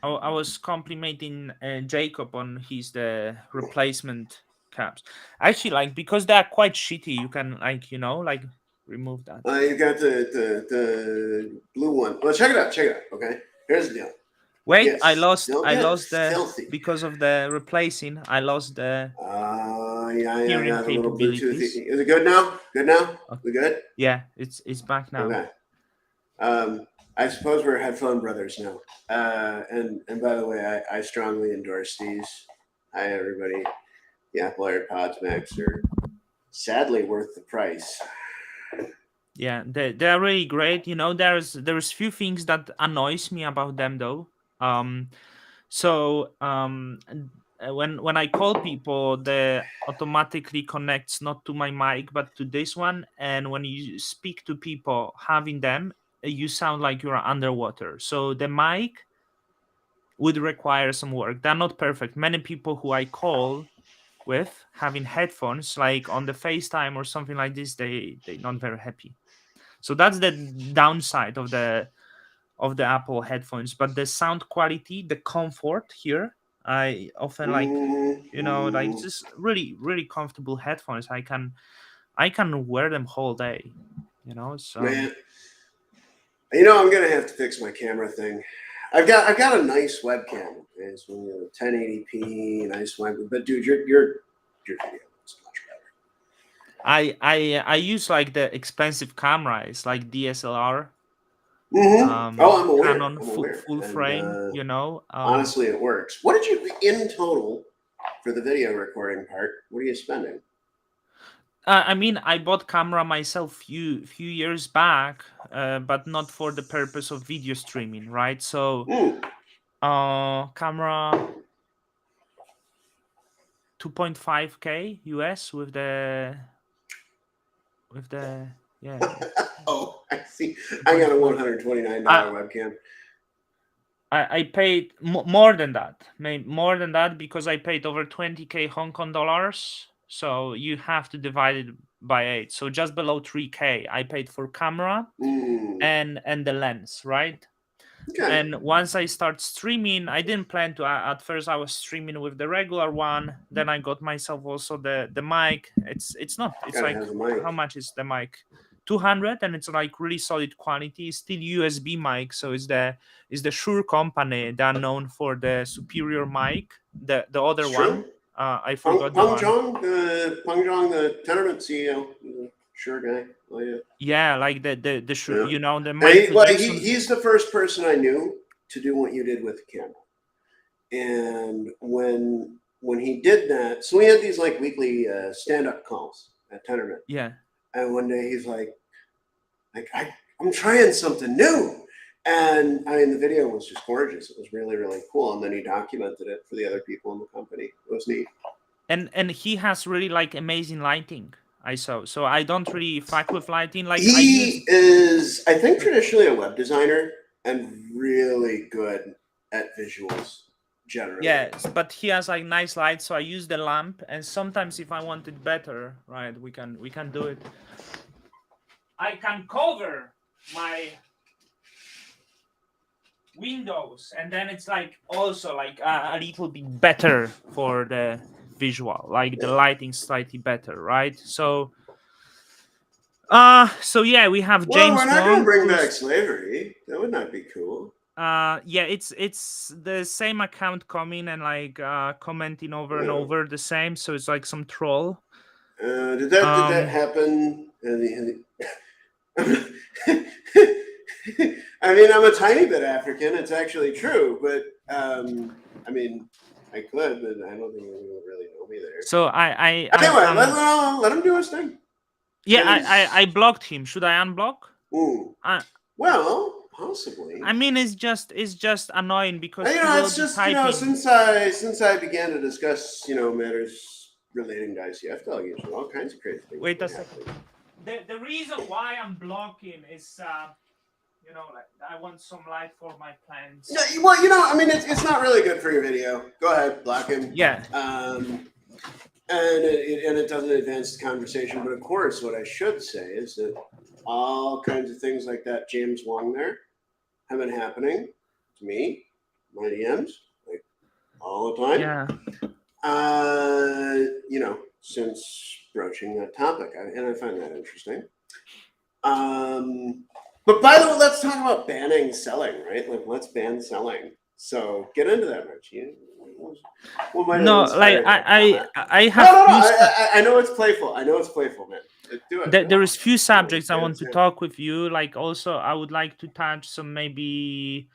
I was complimenting Jacob on the replacement caps. Actually, like because they are quite shitty, you can like remove that. You got the blue one. Well, check it out. Check it out. Okay. Here's the deal. Wait, Yes, don't I get lost the filthy. because of the replacing. I lost the hearing Yeah. The little Bluetooth. capabilities. Is it good now? Good now? Uh, We good? yeah, it's back now. Okay. Um, I suppose we're headphone brothers now. And by the way, I strongly endorse these. Hi everybody. The Apple AirPods Max are sadly worth the price. Yeah, they are really great. There's few things that annoys me about them though. Um, when I call people, they automatically connects not to my mic but to this one, and when you speak to people having them, you sound like you're underwater. So the mic would require some work. They're not perfect. Many people who I call with having headphones, like on the FaceTime or something like this, they not very happy. So that's the downside of the Apple headphones. But the sound quality, the comfort here, I often like, like Mm-hmm. just really really comfortable headphones. I can wear them whole day. So Man, I'm gonna have to fix my camera thing. I've got a nice webcam. It's 1080p, nice web. But dude, your video is much better. I use like the expensive cameras like DSLR, Mm-hmm. Oh, I'm aware. Canon I'm aware. full And frame. honestly, it works. What did you in total for the video recording part? What are you spending? I mean, I bought camera myself few years back, but not for the purpose of video streaming, right? So, Mm. camera 2.5K US with the yeah. Oh, I see. I got a $2.5. $129 I webcam. I paid more than that, more than that because I paid over 20K Hong Kong dollars. So you have to divide it by 8. So just below 3K I paid for camera Mm. and the lens, right? Okay. And once I start streaming, I didn't plan to. At first, I was streaming with the regular one. Then I got myself also the mic. It's not. It's Gotta like, have the how mic. much is the mic? 200, and it's like really solid quality. It's still USB mic, so it's the Shure company. They are known for the superior mic. The other It's true. one, I forgot the Peng one. Zhang, the Tenement CEO, sure guy. Oh yeah, Yeah, like the Shure. yeah. The And mic projection. he's the first person I knew to do what you did with the camera. And when he did that, so we had these like weekly stand up calls at Tenement. Yeah. And one day he's like I'm trying something new. And I mean, the video was just gorgeous. It was really, really cool. And then he documented it for the other people in the company. It was neat. And he has really like amazing lighting. I saw. So I don't really fuck with lighting. Like I use. He is, I think, traditionally a web designer and really good at visuals generally. Yes, but he has like nice lights, so I use the lamp. And sometimes, if I want it better, right, we can do it. I can cover my windows, and then it's like also like a little bit better for the visual, like the Yeah. lighting slightly better, right? So yeah, we have Well, we're James not going to Wong, bring back who's slavery. That would not be cool. yeah, it's the same account coming and like commenting over and Yeah. over the same, so it's like some troll. Did that um happen? I mean, I'm a tiny bit African. It's actually true, but I mean, I could, but I don't think anyone would really know me there. so Anyway, let him do his thing. yeah, I Because, blocked him. Should I unblock? uh, well, possibly. I mean, it's just annoying because he will It's be just typing. since I began to discuss matters relating to ICF delegations, all kinds of crazy things have Wait a been second. happening. The reason why I'm blocking is like I want some light for my plants. Yeah, well, I mean, it's not really good for your video. Go ahead, block him. Yeah. And it doesn't advance the conversation. But of course, what I should say is that all kinds of things like that James Wong there have been happening to me my DMs like all the time. Yeah. Since broaching that topic, and I find that interesting. But by the way, let's talk about banning selling, right? Like, let's ban selling. So get into that, Richie. What might have No, like inspired that comment? I No, have no, no. few I know it's playful. I know it's playful, man. Do it. Come there on. is few subjects I Get want to it. talk with you. Like, also I would like to touch some maybe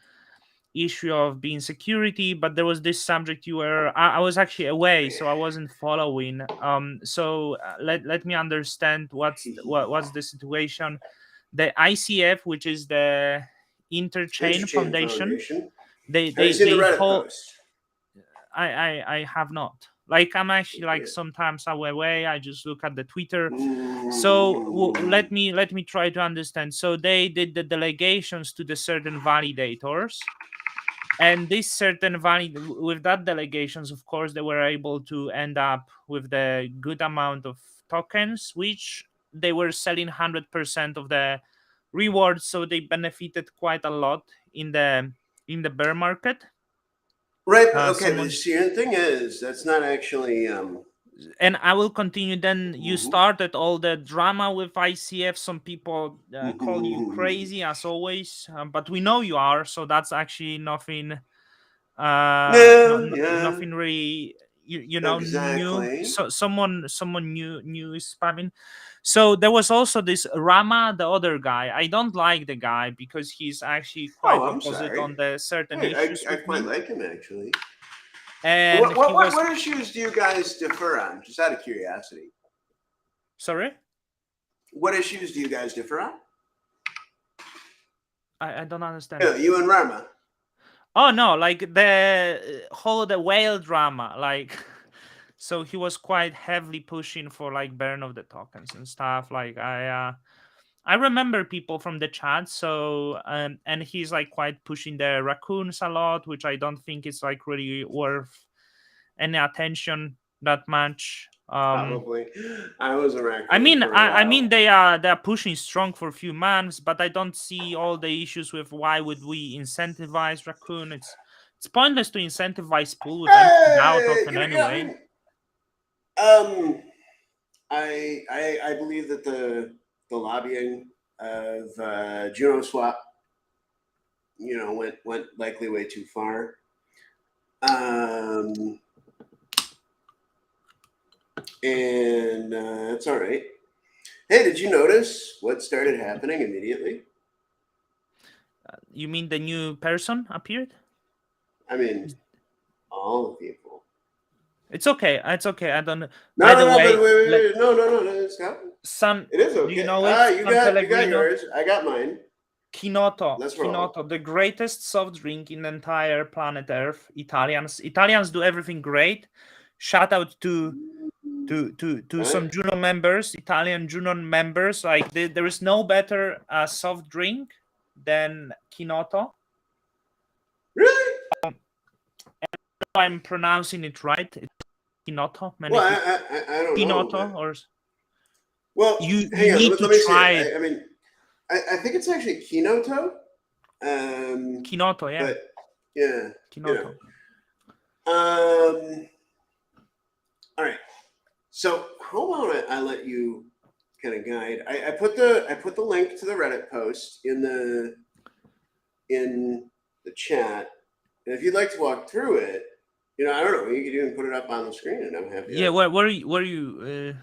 issue of being security, but there was this subject you were I was actually away, so I wasn't following. So let me understand what's the situation. The ICF, which is the Interchain Interchain Foundation, Foundation. they Have you they seen the they Reddit hold. post? I have not. Like, I'm actually, like, Yeah. sometimes away. I just look at the Twitter. So Mm. let me try to understand. So they did the delegations to the certain validators, and this certain with that delegations, of course, they were able to end up with the good amount of tokens, which they were selling 100% of the rewards. So they benefited quite a lot in the bear market. Right, but okay, but Someone see, the thing is, that's not actually. And I will continue. Then you Mhm. started all the drama with ICF. Some people call you crazy, as always, but we know you are. So that's actually nothing. No, yeah, Nothing really. New. exactly. So someone new is spamming. So there was also this Rama, the other guy. I don't like the guy because he's actually quite Oh, I'm opposite sorry. on the certain Hey, issues I with quite me, like him actually. and What, he what what was. what issues do you guys differ on? Just out of curiosity, Sorry, what issues do you guys differ on? I don't understand. You and Rama. Oh no, like the whole the whale drama, like so he was quite heavily pushing for like burn of the tokens and stuff. Like I remember people from the chat, so and he's like quite pushing the raccoons a lot, which I don't think is like really worth any attention that much. Probably. I was a I raccoon mean, for a I mean while. they're pushing strong for a few months, but I don't see all the issues with why would we incentivize raccoon. It's pointless to incentivize pool with empty DAO Hey, token I anyway. mean, I believe that the lobbying of Juno Swap, went likely way too far. And that's all right. Hey, did you notice what started happening immediately? You mean the new person appeared? I mean, all the people. It's okay. It's okay. I don't. No, By no, the no, but way, wait, no, Scott. San. It is Do you okay. know it? You San got Pellegrino. yours. I got mine. Let's roll. Kinoto, the greatest soft drink in the entire planet Earth. Italians do everything great. Shout out to Right? some Juno members, Italian Juno members. Like there is no better soft drink than Kinoto. Really? I'm pronouncing it right. It's Kinoto. Many Well, people I don't know, Kinoto, but or well, you hang on. need to Let me see try it. it. I mean, I think it's actually Kinoto. Kinoto, yeah, But yeah, you know. Kinoto. All right. So how about I let you kind of guide? I put the link to the Reddit post in the chat, and if you'd like to walk through it, I don't know, you could even put it up on the screen, and I'm happy Yeah, to. were you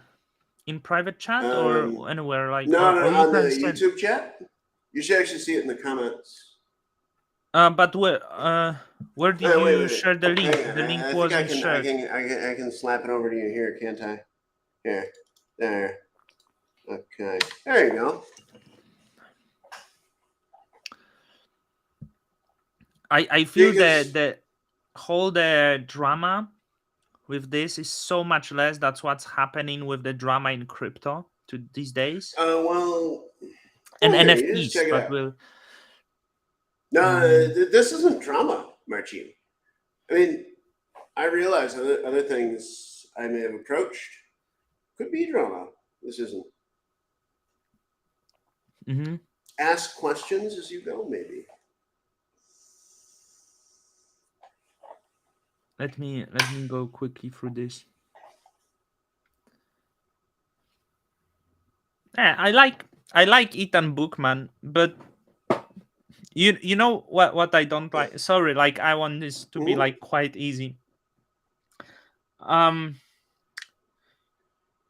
in private chat Um, or anywhere, like, no, no, or no, you on the can send. YouTube chat. You should actually see it in the comments. But where did Wait, you wait. share the link? Hang on. The link I think wasn't shared. I can slap it over to you here, can't I? Here, there. Okay, there you go. I feel that the whole the drama with this is so much less. That's what's happening with the drama in crypto to these days, Well, and okay, you just NFTs. check it But out. will No, mm, this isn't drama, Marcin. I mean, I realize other things I may have approached could be drama. This isn't. mhm. Ask questions as you go, maybe. let me go quickly through this. Yeah, I like Ethan Bookman, but you know what I don't like. Sorry, like I want this to be Mhm. like quite easy. Um,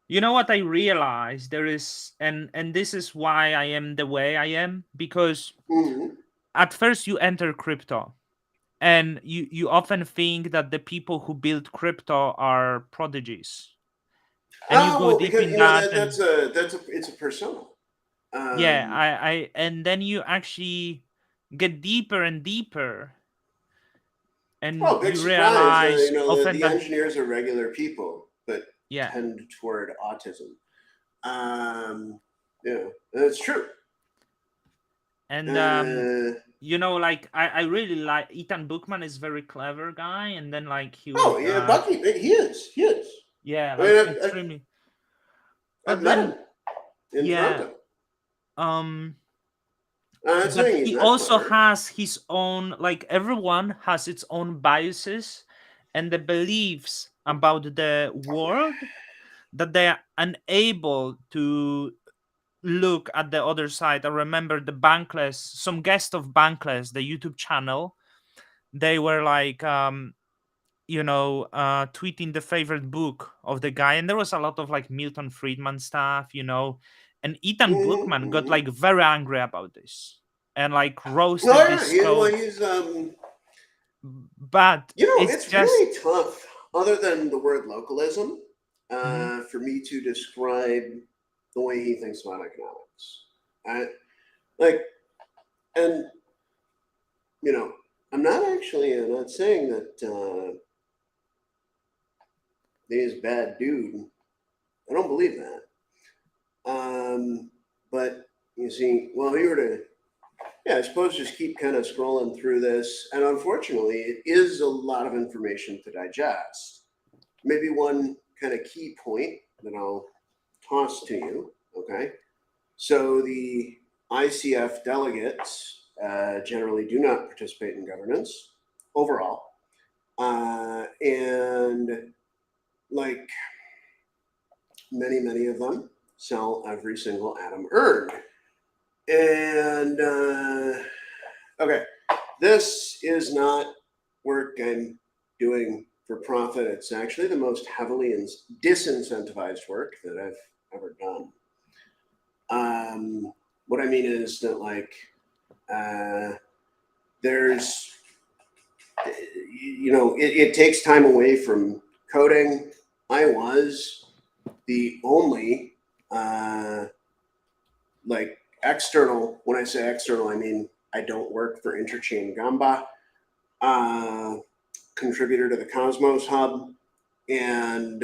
you know what I realized there is, and this is why I am the way I am, because Mhm. at first you enter crypto, and you often think that the people who build crypto are prodigies, and you Oh go well, deep because in that, that's and a it's a persona. yeah, Um, I and then you actually get deeper and deeper, and oh, big you surprise! realize often The that, engineers are regular people, but yeah. tend toward autism. Yeah, that's true. And Uh, like I really like Ethan Bookman is very clever guy, and then like he oh was yeah, Bucky, he is. yeah, I mean, like extremely. I've But met then him in yeah, Toronto. um I'm not but saying he's he not also clever. has his own, like everyone has its own biases and the beliefs about the world that they are unable to look at the other side. I remember the Bankless, some guest of Bankless, the YouTube channel, they were like tweeting the favorite book of the guy, and there was a lot of like Milton Friedman stuff, and Ethan Mm-hmm, Bookman got mm-hmm. like very angry about this and like Oh roasted yeah, this code. he's But it's it's just really tough. Other than the word localism, mhm. for me to describe the way he thinks about economics. I like, and you know, I'm not saying that he's a bad dude. I don't believe that. But you see, well, if you were to, yeah, I suppose just keep kind of scrolling through this, and unfortunately, it is a lot of information to digest. Maybe one kind of key point that I'll toss to you. Okay, so the ICF delegates generally do not participate in governance overall, and like many of them sell every single atom earned. And okay, this is not work I'm doing for profit. It's actually the most heavily disincentivized work that I've ever done. What I mean is that, like, uh, there's, it takes time away from coding. I was the only, like, external. When I say external, I mean I don't work for Interchain Gamba. Uh, Contributor to the Cosmos Hub, and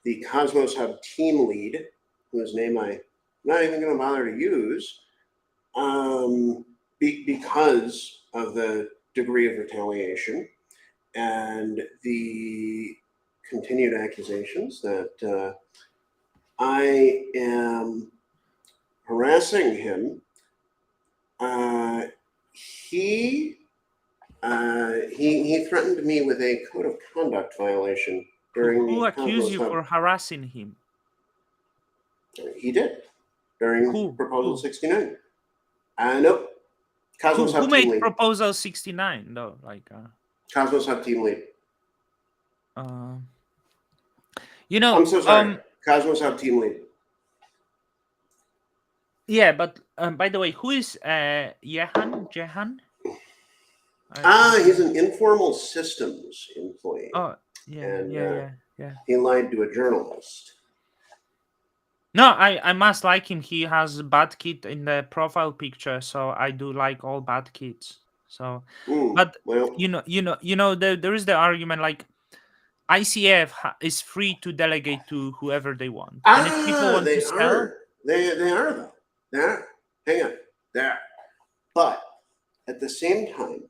the Cosmos Hub team lead, whose name I'm not even going to bother to use, because of the degree of retaliation and the continued accusations that I am harassing him. He he threatened me with a code of conduct violation during Who the accused Cosmos you Hub. for harassing him? He did during Who Proposal who 69. Nope. Cosmos who Hub team made lead. proposal 69 though? Like Cosmos Hub team lead. uh I'm so sorry. Cosmos Hub team lead. yeah, but by the way, who is Jehan? He's an informal systems employee, Oh, yeah, and yeah, yeah, yeah. he lied to a journalist. No, I must like him. He has bad kid in the profile picture, so I do like all bad kids. So, but Well, there is the argument like ICF is free to delegate to whoever they want, and if people want to they sell, are. They are, though. They are. Hang on. They are. But at the same time,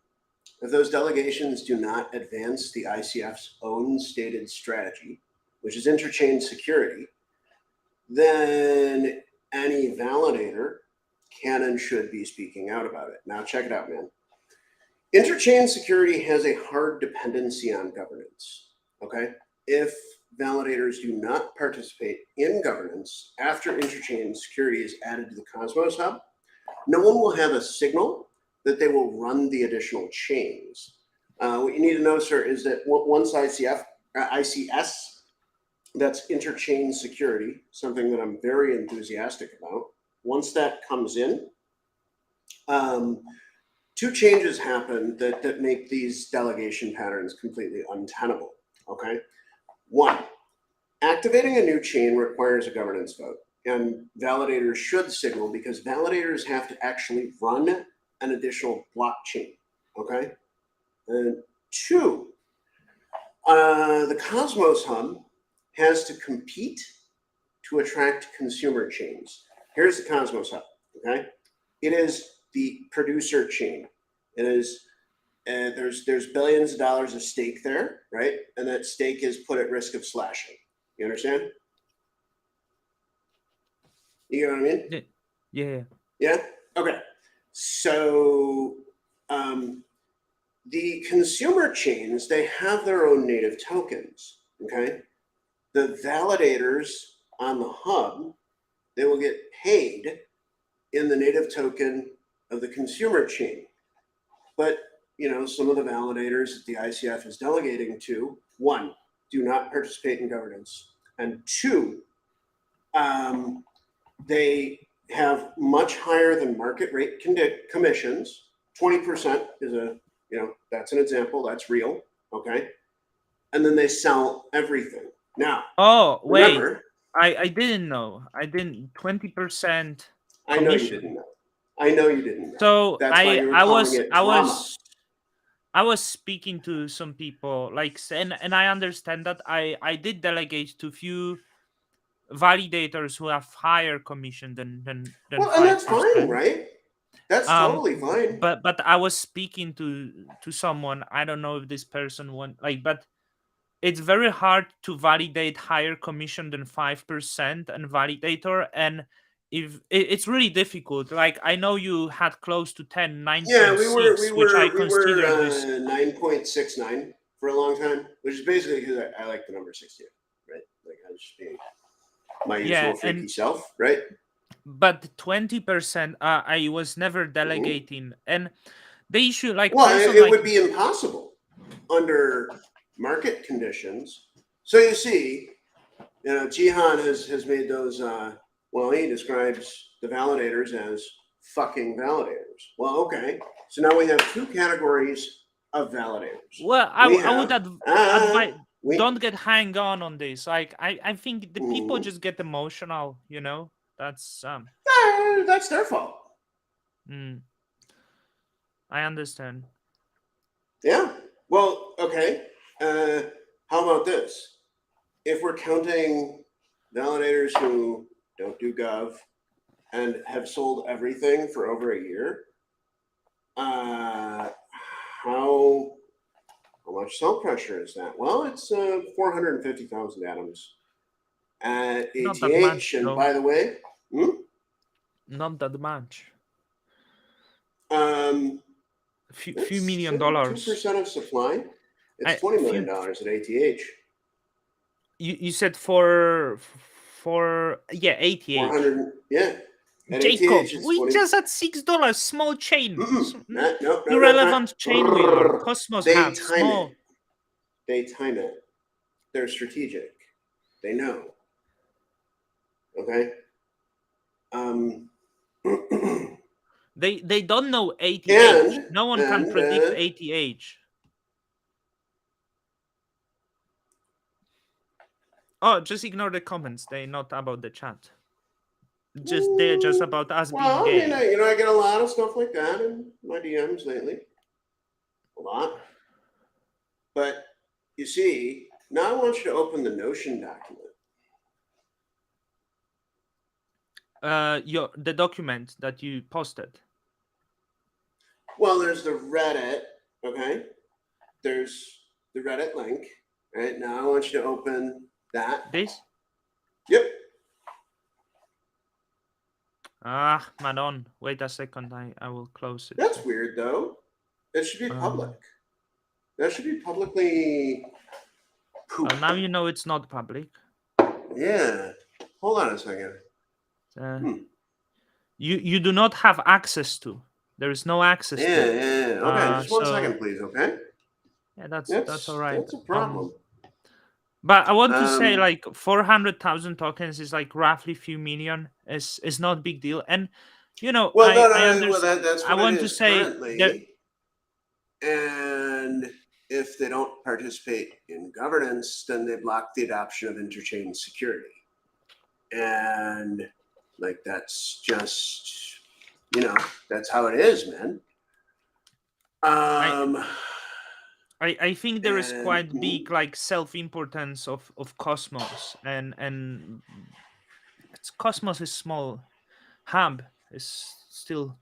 if those delegations do not advance the ICF's own stated strategy, which is interchain security, then any validator can and should be speaking out about it. Now, check it out, man. Interchain security has a hard dependency on governance. Okay, if validators do not participate in governance after interchain security is added to the Cosmos hub, no one will have a signal that they will run the additional chains. What you need to know, sir, is that once ICS, that's interchain security, something that I'm very enthusiastic about. Once that comes in, two changes happen that make these delegation patterns completely untenable. Okay, one, activating a new chain requires a governance vote, and validators should signal because validators have to actually run an additional blockchain. Okay, and two, the Cosmos hub has to compete to attract consumer chains. Here's the Cosmos hub. Okay, it is the producer chain. It is there's billions of dollars of stake there, right? And that stake is put at risk of slashing. You understand? You know what I mean? Yeah. Yeah. Okay. So the consumer chains, they have their own native tokens. Okay. The validators on the hub, they will get paid in the native token of the consumer chain. But some of the validators that the ICF is delegating to, one, do not participate in governance, and two, they have much higher than market rate commissions. 20% is that's an example, that's real, okay? And then they sell everything. Now, Oh, wait. remember, I didn't know. I didn't 20% I know you commission. didn't know. I know you didn't know. So That's why you were calling it drama. I was speaking to some people and I understand that I did delegate to few validators who have higher commission than Well, and that's fine, 5%. right? That's totally fine. But I was speaking to someone. I don't know if this person but it's very hard to validate higher commission than 5% and validator, and if it's really difficult. Like, I know you had close to 10, 9.6, Yeah, we which I were consider this 9.69 for a long time, which is basically because I like the number 68, right? Like, I was just being my usual freaky self, right? But 20%, I was never delegating, and the issue, like, it would be impossible under market conditions. So you see, Jihan has made those. He describes the validators as fucking validators. Well, okay. So now we have two categories of validators. Well, I would advise, don't get hang on this. Like, I think the people just get emotional, That's their fault. I understand. Yeah. Well, okay. How about this? If we're counting validators who don't do gov and have sold everything for over a year, how much sell pressure is that? Well, it's 450,000 atoms at ATH. And by the way, not that much. Few $1 million. 2% of supply. It's $20 million at ATH. You said for ATH. 400, yeah. At Jacob, ATH, we just had $6. Small chain. No, irrelevant chain we are. Cosmos have small. They time it. They're strategic. They know. Okay. They don't know ATH. No one can predict ATH. Oh, just ignore the comments. They're not about the chat. They're just about us being gay. I get a lot of stuff like that in my DMs lately. A lot. But you see, now I want you to open the Notion document. The document that you posted. Well, there's the Reddit, okay? There's the Reddit link, right? Now I want you to open that. This? Yep. Madon, wait a second. I will close it. That's weird, though. It should be public. That should be publicly pooped. Now you know it's not public. Yeah. Hold on a second. You do not have access to. There is no access to it. Yeah. Okay, just 1 so second, please. Okay. yeah, that's all right. That's a problem. But I want to say, like, 400,000 tokens is like roughly few million. Is not big deal. And Well, I no, understand. that's what I want it to is say currently. that And if they don't participate in governance, then they block the adoption of interchain security. And like, that's just, that's how it is, man. I think there is quite big like self-importance of Cosmos, and Cosmos is small. Hub is still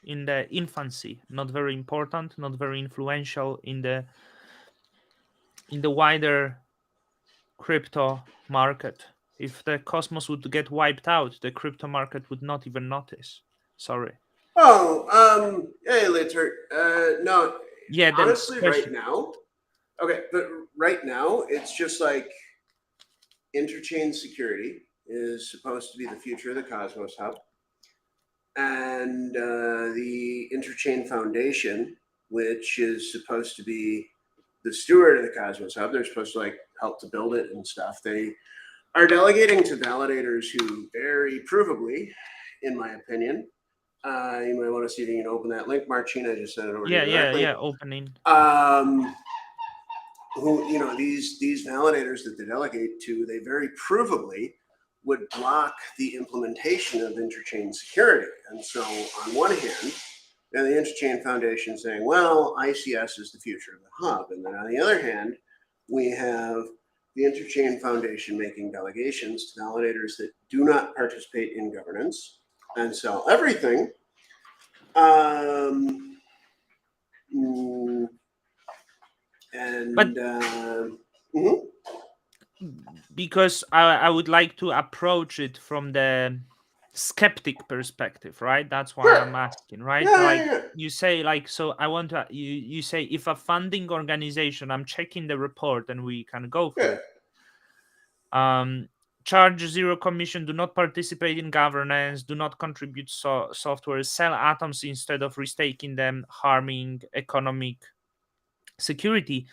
in the infancy, not very important, not very influential in the wider crypto market. If the Cosmos would get wiped out, the crypto market would not even notice. Sorry. Hey, Litter. No. Yeah, honestly, right now. Okay, but right now it's just like interchain security is supposed to be the future of the Cosmos Hub, and the Interchain Foundation, which is supposed to be the steward of the Cosmos Hub, they're supposed to like help to build it and stuff. They are delegating to validators who very provably, in my opinion, you might want to see if you can open that link, Marcina. I just sent it over to you directly. Yeah, opening. Who, these validators that they delegate to, they very provably would block the implementation of interchain security. And so on one hand, the Interchain Foundation saying, well, ICS is the future of the hub. And then on the other hand, we have the Interchain Foundation making delegations to validators that do not participate in governance and sell everything. Because I would like to approach it from the skeptic perspective, right? That's why I'm asking, right? You say, like, so I want to you say, if a funding organization, I'm checking the report and we can go for it. Charge zero commission, do not participate in governance, do not contribute software, sell atoms instead of restaking them, harming economic security.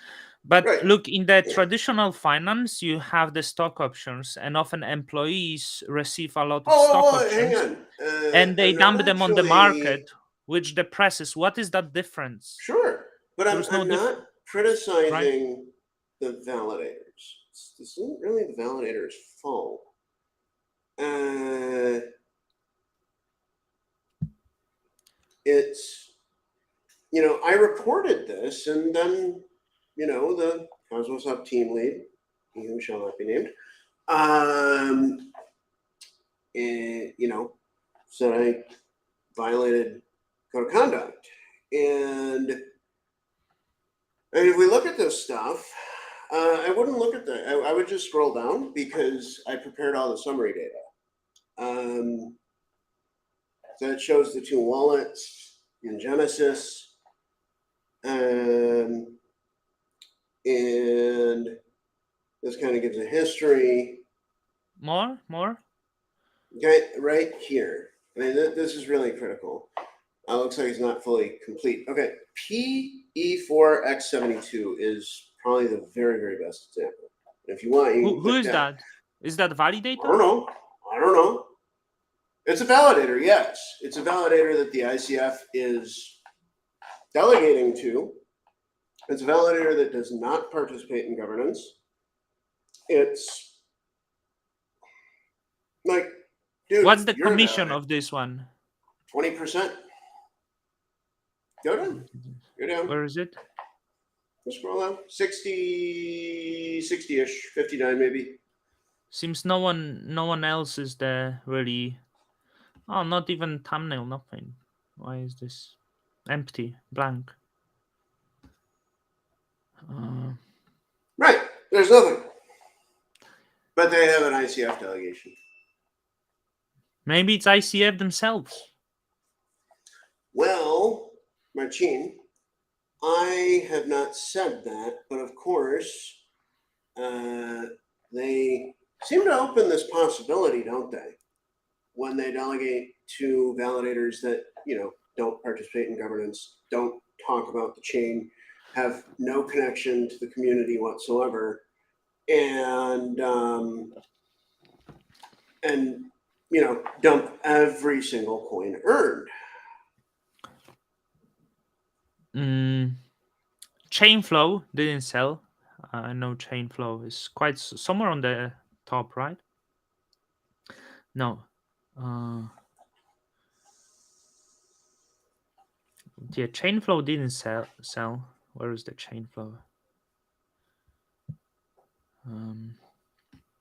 But look, in the traditional finance, you have the stock options, and often employees receive a lot of stock options, and they dump them on the market, which depresses. What is that difference? Sure, but I'm not criticizing the validators. This isn't really the validator's fault. It's, I reported this, and then, the Cosmos Hub team lead, who shall not be named, said I violated code of conduct. And if we look at this stuff, I wouldn't look at I would just scroll down, because I prepared all the summary data. So it shows the two wallets in Genesis. And this kind of gives a history. More? Okay, right here. I mean, this is really critical. Looks like it's not fully complete. Okay, PE4X72 is probably the very, very best example. If you want, who is that? Is that a validator? I don't know. It's a validator, yes. It's a validator that the ICF is delegating to. It's a validator that does not participate in governance. It's like, dude, what's the commission of this one? 20%. Go down. Where is it? Just scroll down. 60-ish, 59 maybe. Seems no one else is there really. Oh, not even thumbnail, nothing. Why is this empty, blank? Right, there's nothing. But they have an ICF delegation. Maybe it's ICF themselves. Well, Marcin, I have not said that, but of course, they seem to open this possibility, don't they? When they delegate to validators that, don't participate in governance, don't talk about the chain, have no connection to the community whatsoever, and dump every single coin earned. Chain flow didn't sell. I know chain flow is quite somewhere on the top, right? No. Yeah, chain flow didn't sell. Where is the chain flow?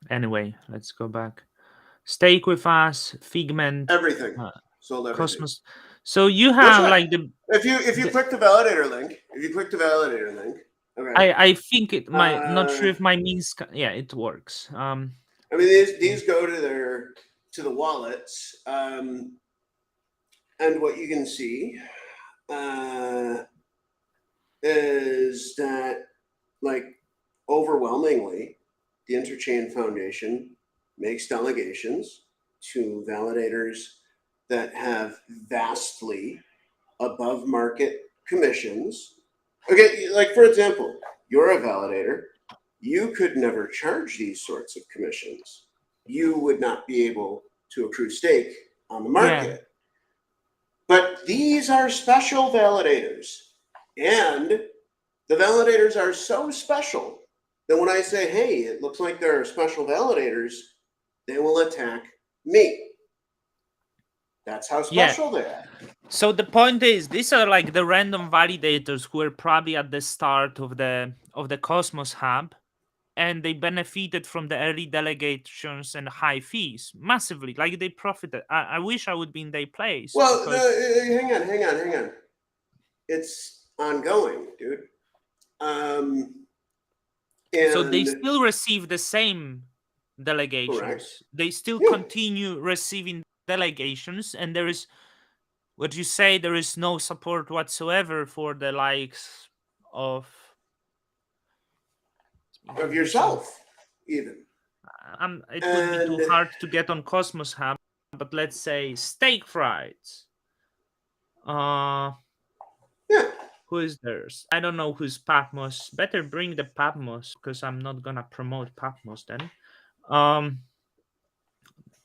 Anyway, let's go back. Stake with us, Figment, Everything. uh, Sold everything. Cosmos. So you What's have that? like If you click the validator link, okay. I think it might, not sure if my means yeah, it works. I mean, these go to the wallets, and what you can see is that, like, overwhelmingly, the Interchain Foundation makes delegations to validators that have vastly above market commissions. Okay, like, for example, you're a validator. You could never charge these sorts of commissions. You would not be able to accrue stake on the market. Yeah. But these are special validators. And the validators are so special that when I say, hey, it looks like there are special validators, they will attack me. That's how special they are. So the point is, these are like the random validators who are probably at the start of the Cosmos Hub, and they benefited from the early delegations and high fees massively. Like they profited. I wish I would be in their place. Well, Because hang on. It's ongoing, dude. so they still receive the same delegations. Correct. They still Yeah. continue receiving delegations, and there is what you say. There is no support whatsoever for the likes of yourself, even. It would be too hard to get on Cosmos Hub, but let's say Stake Frights. Yeah. Who is theirs? I don't know who's Patmos. Better bring the Patmos because I'm not gonna promote Patmos then.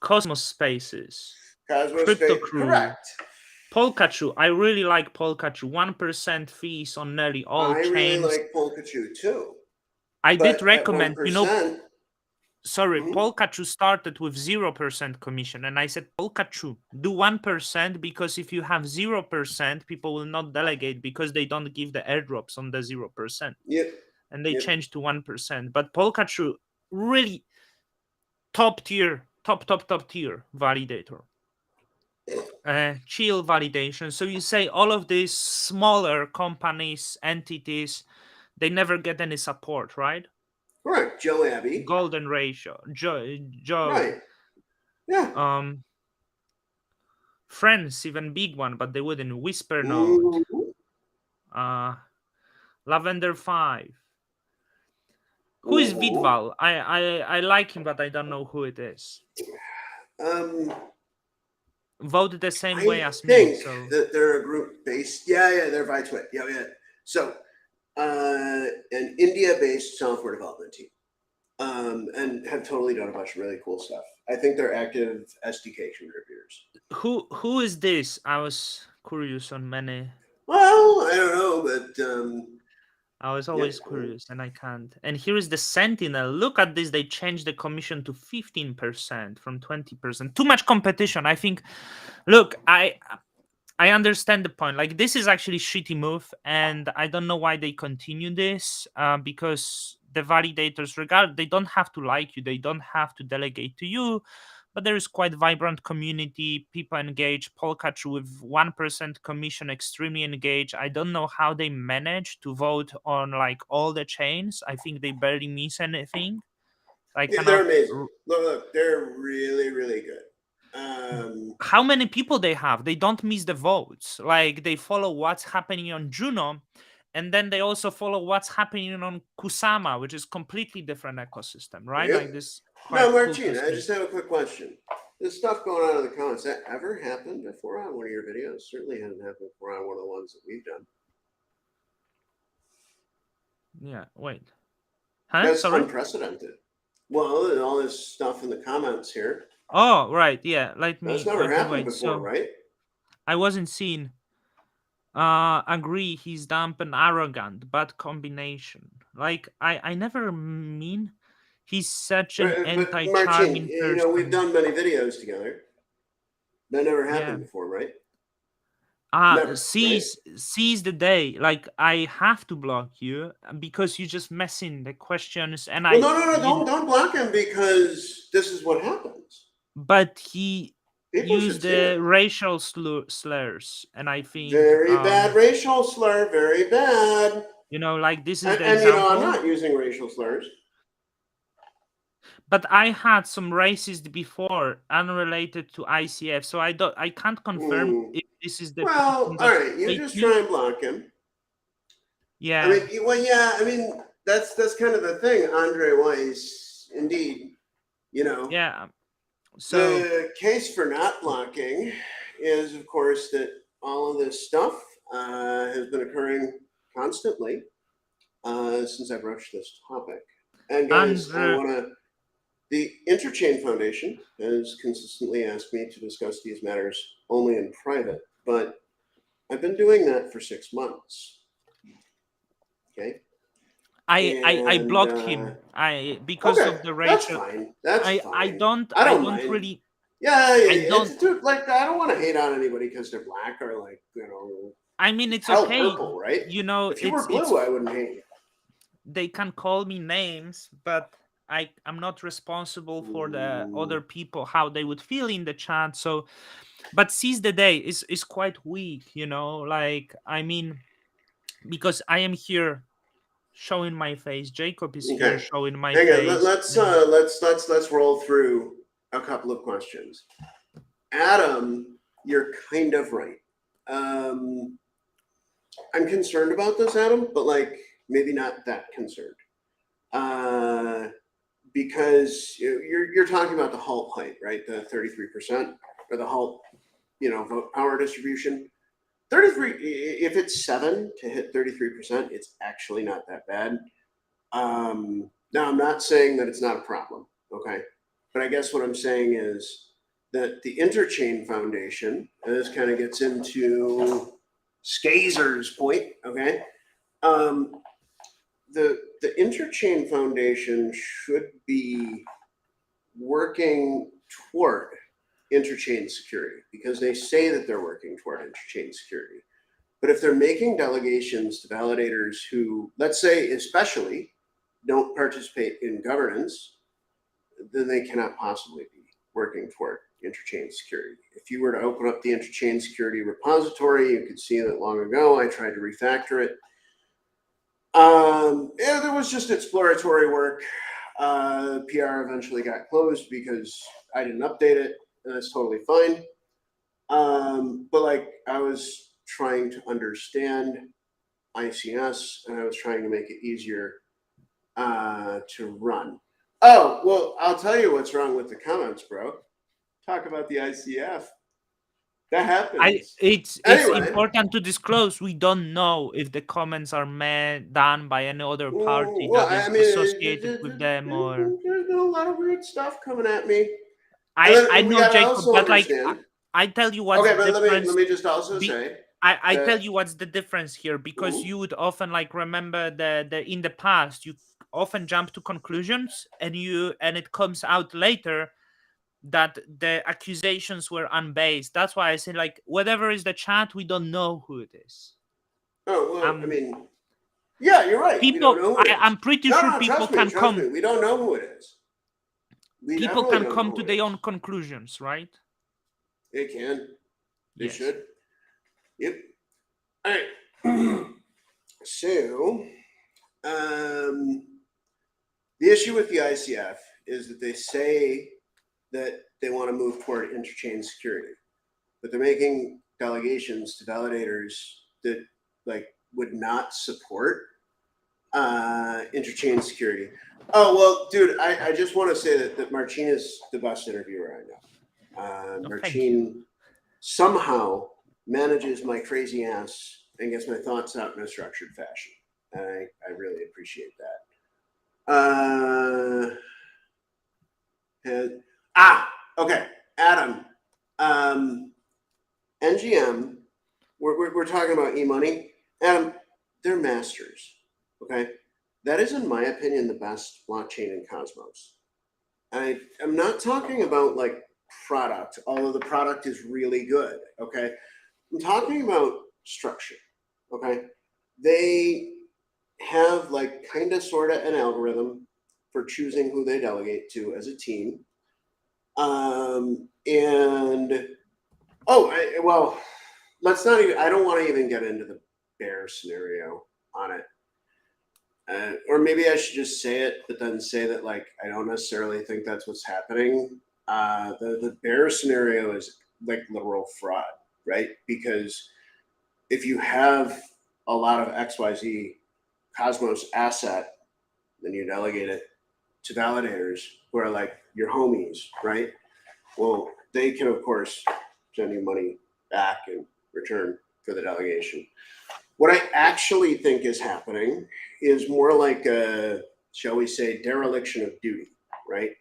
Cosmos Spaces. Crypto Crew. Correct. Polkachu. I really like Polkachu. 1% fees on nearly all chains. I really like Polkachu too. I did recommend, 1%, sorry, Polkachu started with 0% commission, and I said, Polkachu, do 1% because if you have 0%, people will not delegate because they don't give the airdrops on the 0%. Yep. And they changed to 1%. But Polkachu, really top tier validator. Chill validation. So you say all of these smaller companies, entities, they never get any support, right? Correct. Joe Abbey. Golden ratio. Joe. Right. Yeah. Friends, even big one, but they wouldn't. Whisper Node. Lavender 5. Who is Vidval? I like him, but I don't know who it is. Vote the same way as me. So that they're a group based. Yeah, they're Vitwit. Yeah. So, an India-based software development team, and have totally done a bunch of really cool stuff. I think they're active SDK contributors. Who is this? I was curious on many. Well, I don't know, but I was always curious, and I can't. And here is the Sentinel. Look at this. They changed the commission to 15% from 20%. Too much competition. I think. Look, I understand the point. Like, this is actually shitty move, and I don't know why they continue this. Because the validators, they don't have to like you. They don't have to delegate to you. But there is quite vibrant community. People engage. Polkachu with 1% commission, extremely engaged. I don't know how they manage to vote on like all the chains. I think they barely miss anything. They're amazing. Look, they're really, really good. How many people they have? They don't miss the votes. Like, they follow what's happening on Juno, and then they also follow what's happening on Kusama, which is completely different ecosystem, right? Yep. Like this Now, quite cool to Martine, I see. just have a quick question. This stuff going on in the comments, that ever happened before on one of your videos? Certainly hasn't happened before on one of the ones that we've done. Yeah, wait. Huh? That's Sorry? unprecedented. Well, all this stuff in the comments here, Oh, right. Yeah. that's never Let me happened wait. before, So right? I wasn't seen. Agree. He's dumb and arrogant. Bad combination. Like I never mean he's such an Right, but Martine, anti-charming you know, we've person. done many videos together. That never Yeah. happened before, right? Never, right? Seize the day. Like I have to block you because you just messing the questions, and Well, I no, you. don't block him because this is what happens. But he People should used see the it. racial slurs, and I think Very bad racial slur, very bad. like this is the And you know, I'm example. not using racial slurs. But I had some racist before, unrelated to ICF, so I can't confirm Hmm. if this is the Well, person all that right, you hate just me. try and block him. I Yeah, mean, well, yeah, I mean, that's kind of the thing, Andre Weiss. Indeed, you know, yeah. So the case for not blocking is, of course, that all of this stuff has been occurring constantly since I broached this topic. And guys, I Andrew, want to. The Interchain Foundation has consistently asked me to discuss these matters only in private, but I've been doing that for 6 months. Okay. I And blocked him. I because okay, of the that's racial. fine. That's I fine. don't I I don't don't mind. really Yeah, I don't. it's dude. Like I don't want to hate on anybody because they're black or like I mean, it's hell okay. purple, right? If you were It's blue, I wouldn't hate you. they can call me names, but I'm not responsible for the other people how they would feel in the chat. So, but seize the day is quite weak, Like I mean, because I am here showing my face. Jacob is here Okay, showing my hang on. face. And Let's roll through a couple of questions. Adam, you're kind of right. Um, I'm concerned about this, Adam, but like maybe not that concerned. Because you're talking about the halt height, right? The 33% or the halt, vote power distribution. 33. If it's 7 to hit 33%, it's actually not that bad. Now I'm not saying that it's not a problem, okay? But I guess what I'm saying is that the Interchain Foundation, and this kind of gets into Skazer's point, okay? The Interchain Foundation should be working toward interchain security because they say that they're working toward interchain security. But if they're making delegations to validators who, let's say, especially don't participate in governance, then they cannot possibly be working toward interchain security. If you were to open up the interchain security repository, you could see that long ago I tried to refactor it. Yeah, there was just exploratory work. PR eventually got closed because I didn't update it, and that's totally fine. But like I was trying to understand ICS, and I was trying to make it easier to run. Oh, well, I'll tell you what's wrong with the comments, bro. Talk about the ICF. That happens. it's Anyway, important to disclose. We don't know if the comments are done by any other party well, that I is mean, associated with them, or there's been a lot of weird stuff coming at me. And I then we know, got to Jacob, also but like understand. I tell you what's Okay, the but let difference. me just also Be, say I that. tell you what's the difference here, because you would often like remember the in the past you often jump to conclusions, and it comes out later that the accusations were unbased. That's why I say, like, whatever is the chat, we don't know who it is. Oh well, I mean, yeah, you're right. We don't People, know who it I'm is. pretty No, sure no, people trust me, can trust me. come. We don't know who it is. We People definitely can don't know come who to it their is. own conclusions, right? They can. They Yes. should. Yep. All right. So, the issue with the ICF is that they say that they want to move toward interchain security, but they're making delegations to validators that like would not support interchain security. Oh, well, dude, I just want to say that Marcin is the best interviewer I know. Marcin somehow manages my crazy ass and gets my thoughts out in a structured fashion. And I really appreciate that. Okay, Adam. NGM, we're talking about e-money. Adam, they're masters, okay? That is, in my opinion, the best blockchain in Cosmos. I'm not talking about like product, although the product is really good, okay? I'm talking about structure, okay? They have like kind of sort of an algorithm for choosing who they delegate to as a team. Let's not even, I don't want to even get into the bear scenario on it. Or maybe I should just say it, but then say that like I don't necessarily think that's what's happening. The bear scenario is like literal fraud, right? Because if you have a lot of XYZ Cosmos asset, then you delegate it to validators who are like your homies, right? Well, they can of course send you money back in return for the delegation. What I actually think is happening is more like a, shall we say, dereliction of duty, right?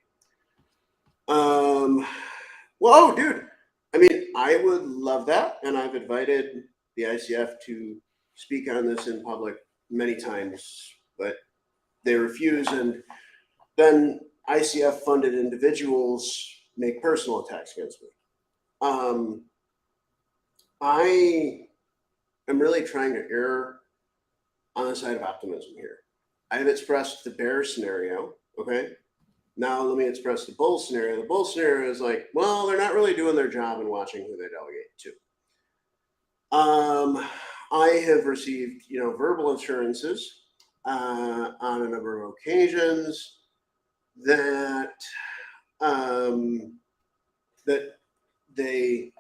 Well, dude, I mean, I would love that, and I've invited the ICF to speak on this in public many times, but they refuse, and then ICF-funded individuals make personal attacks against me. I am really trying to err on the side of optimism here. I have expressed the bear scenario, okay? Now let me express the bull scenario. The bull scenario is like, well, they're not really doing their job and watching who they delegate to. I have received, verbal assurances on a number of occasions that that they,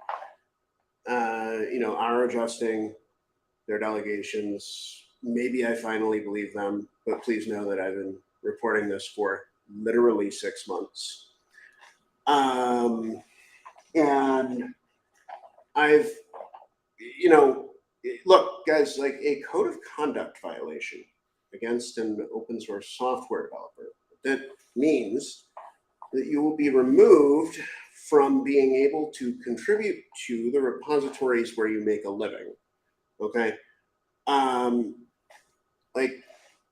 are adjusting their delegations. Maybe I finally believe them, but please know that I've been reporting this for literally 6 months. And I've, look, guys, like a code of conduct violation against an open source software developer, that means that you will be removed from being able to contribute to the repositories where you make a living. Okay.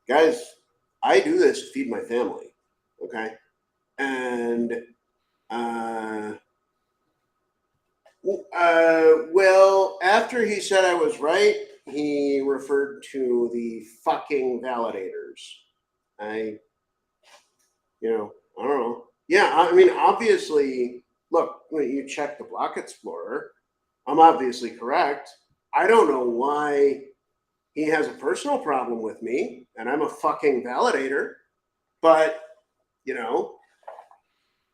Guys, I do this to feed my family. Okay. And, well, after he said I was right, he referred to the fucking validators. I don't know. Yeah, I mean, obviously, look, when you check the Block Explorer, I'm obviously correct. I don't know why he has a personal problem with me, and I'm a fucking validator, but,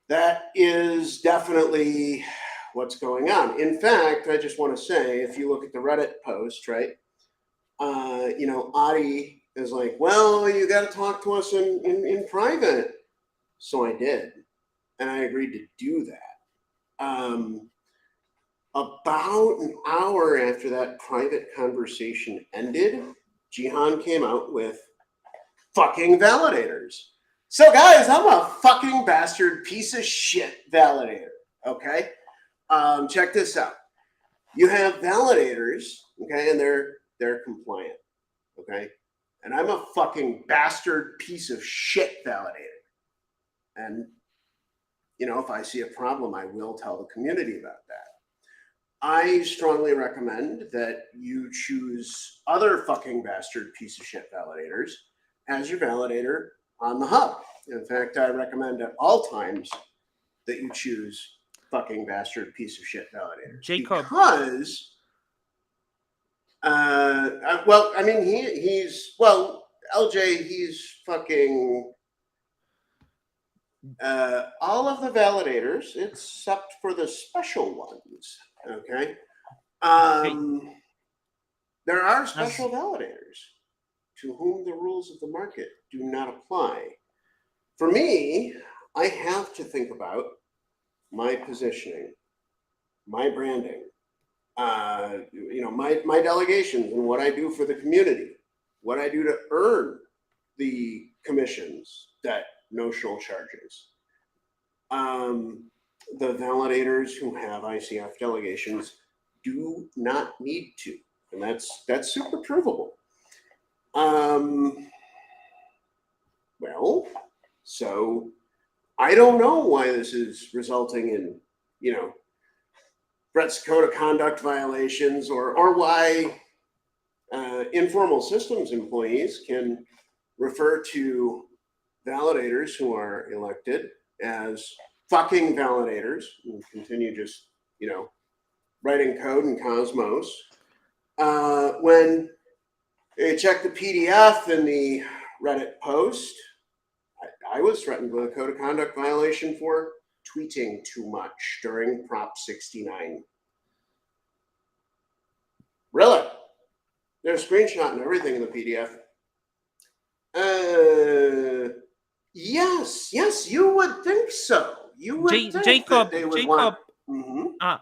that is definitely what's going on. In fact, I just want to say, if you look at the Reddit post, right, Adi is like, well, you got to talk to us in private. So I did, and I agreed to do that. About an hour after that private conversation ended, Jihan came out with fucking validators. So guys, I'm a fucking bastard piece of shit validator, okay? Check this out. You have validators, okay, and they're compliant, okay? And I'm a fucking bastard piece of shit validator. And, if I see a problem, I will tell the community about that. I strongly recommend that you choose other fucking bastard piece of shit validators as your validator on the hub. In fact, I recommend at all times that you choose fucking bastard piece of shit validators. Jacob. Because, LJ, he's fucking all of the validators except for the special ones. Okay. There are As special validators to whom the rules of the market do not apply. For me, I have to think about my positioning, my branding, my delegations and what I do for the community, what I do to earn the commissions that Notional charges. The validators who have ICF delegations do not need to, and that's super provable. Well, so I don't know why this is resulting in, Brett's code of conduct violations, or why informal systems employees can refer to validators who are elected as fucking validators and continue just, writing code in Cosmos. When they check the PDF in the Reddit post, I was threatened with a code of conduct violation for tweeting too much during Prop 69. Really? There's a screenshot and everything in the PDF. Yes, you would think so. You would think that they would want.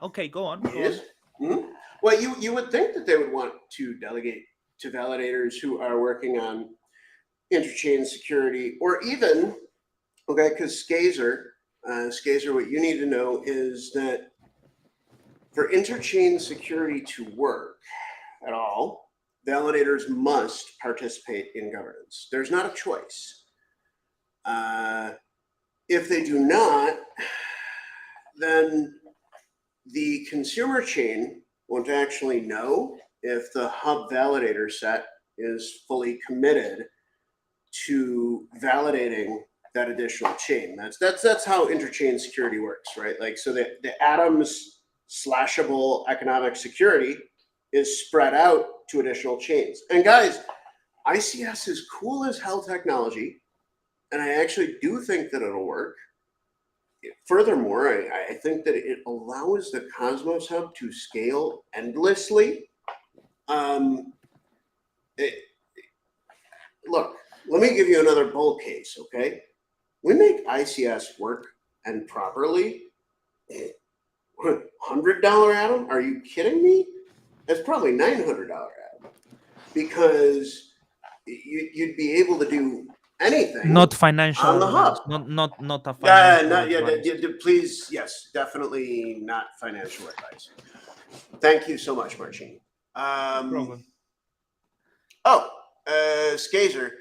Okay, go on. Yes. Well, you would think that they would want to delegate to validators who are working on interchain security, or even, okay, because Skazer, what you need to know is that for interchain security to work at all, validators must participate in governance. There's not a choice. If they do not, then the consumer chain won't actually know if the hub validator set is fully committed to validating that additional chain. That's how interchain security works, right? Like, so the atoms slashable economic security is spread out to additional chains. And guys, ICS is cool as hell technology, and I actually do think that it'll work. Furthermore, I think that it allows the Cosmos Hub to scale endlessly. Look, let me give you another bull case, okay? We make ICS work and properly. $100 atom? Are you kidding me? That's probably $900 atom, because you'd be able to do anything. Not financial on the advice. hub. Not a financial advice. Please, yes, definitely not financial advice. Thank you so much, Marcin. Problem. Skazer.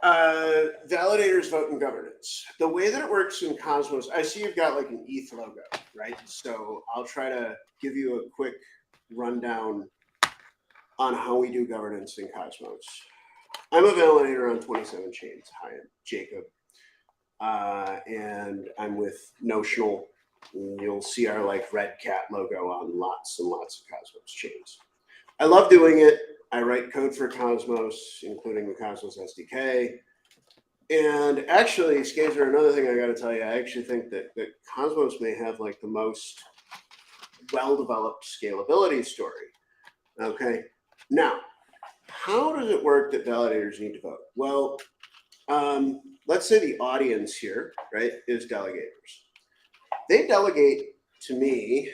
Validators vote in governance. The way that it works in Cosmos, I see you've got like an ETH logo, right? So I'll try to give you a quick rundown on how we do governance in Cosmos. I'm a validator on 27 chains. Hi, I'm Jacob. And I'm with Notional. You'll see our like red cat logo on lots and lots of Cosmos chains. I love doing it. I write code for Cosmos, including the Cosmos SDK. And actually, Skazer, another thing I got to tell you, I actually think that Cosmos may have like the most well-developed scalability story. Okay. Now, how does it work that validators need to vote? Well, let's say the audience here, right, is delegators. They delegate to me,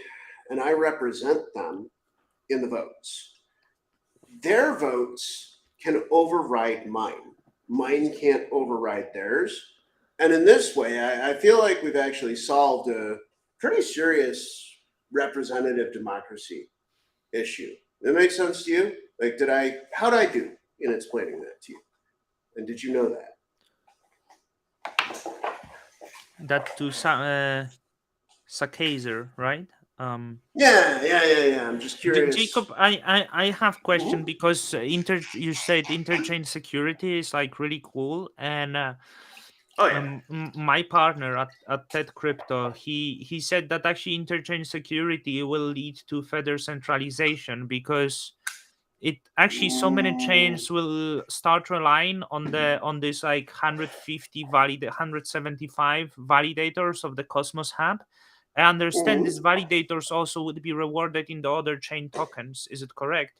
and I represent them in the votes. Their votes can override mine. Mine can't override theirs. And in this way, I feel like we've actually solved a pretty serious representative democracy issue. That makes sense to you? Like, how'd I do in explaining that to you? And did you know that? That to Sakazer, right? Yeah. I'm just curious. Jacob, I have question because you said interchain security is like really cool, and my partner at TED Crypto, he said that actually interchain security will lead to further centralization, because it actually so many chains will start relying on this like 150 175 validators of the Cosmos Hub. I understand these validators also would be rewarded in the other chain tokens. Is it correct?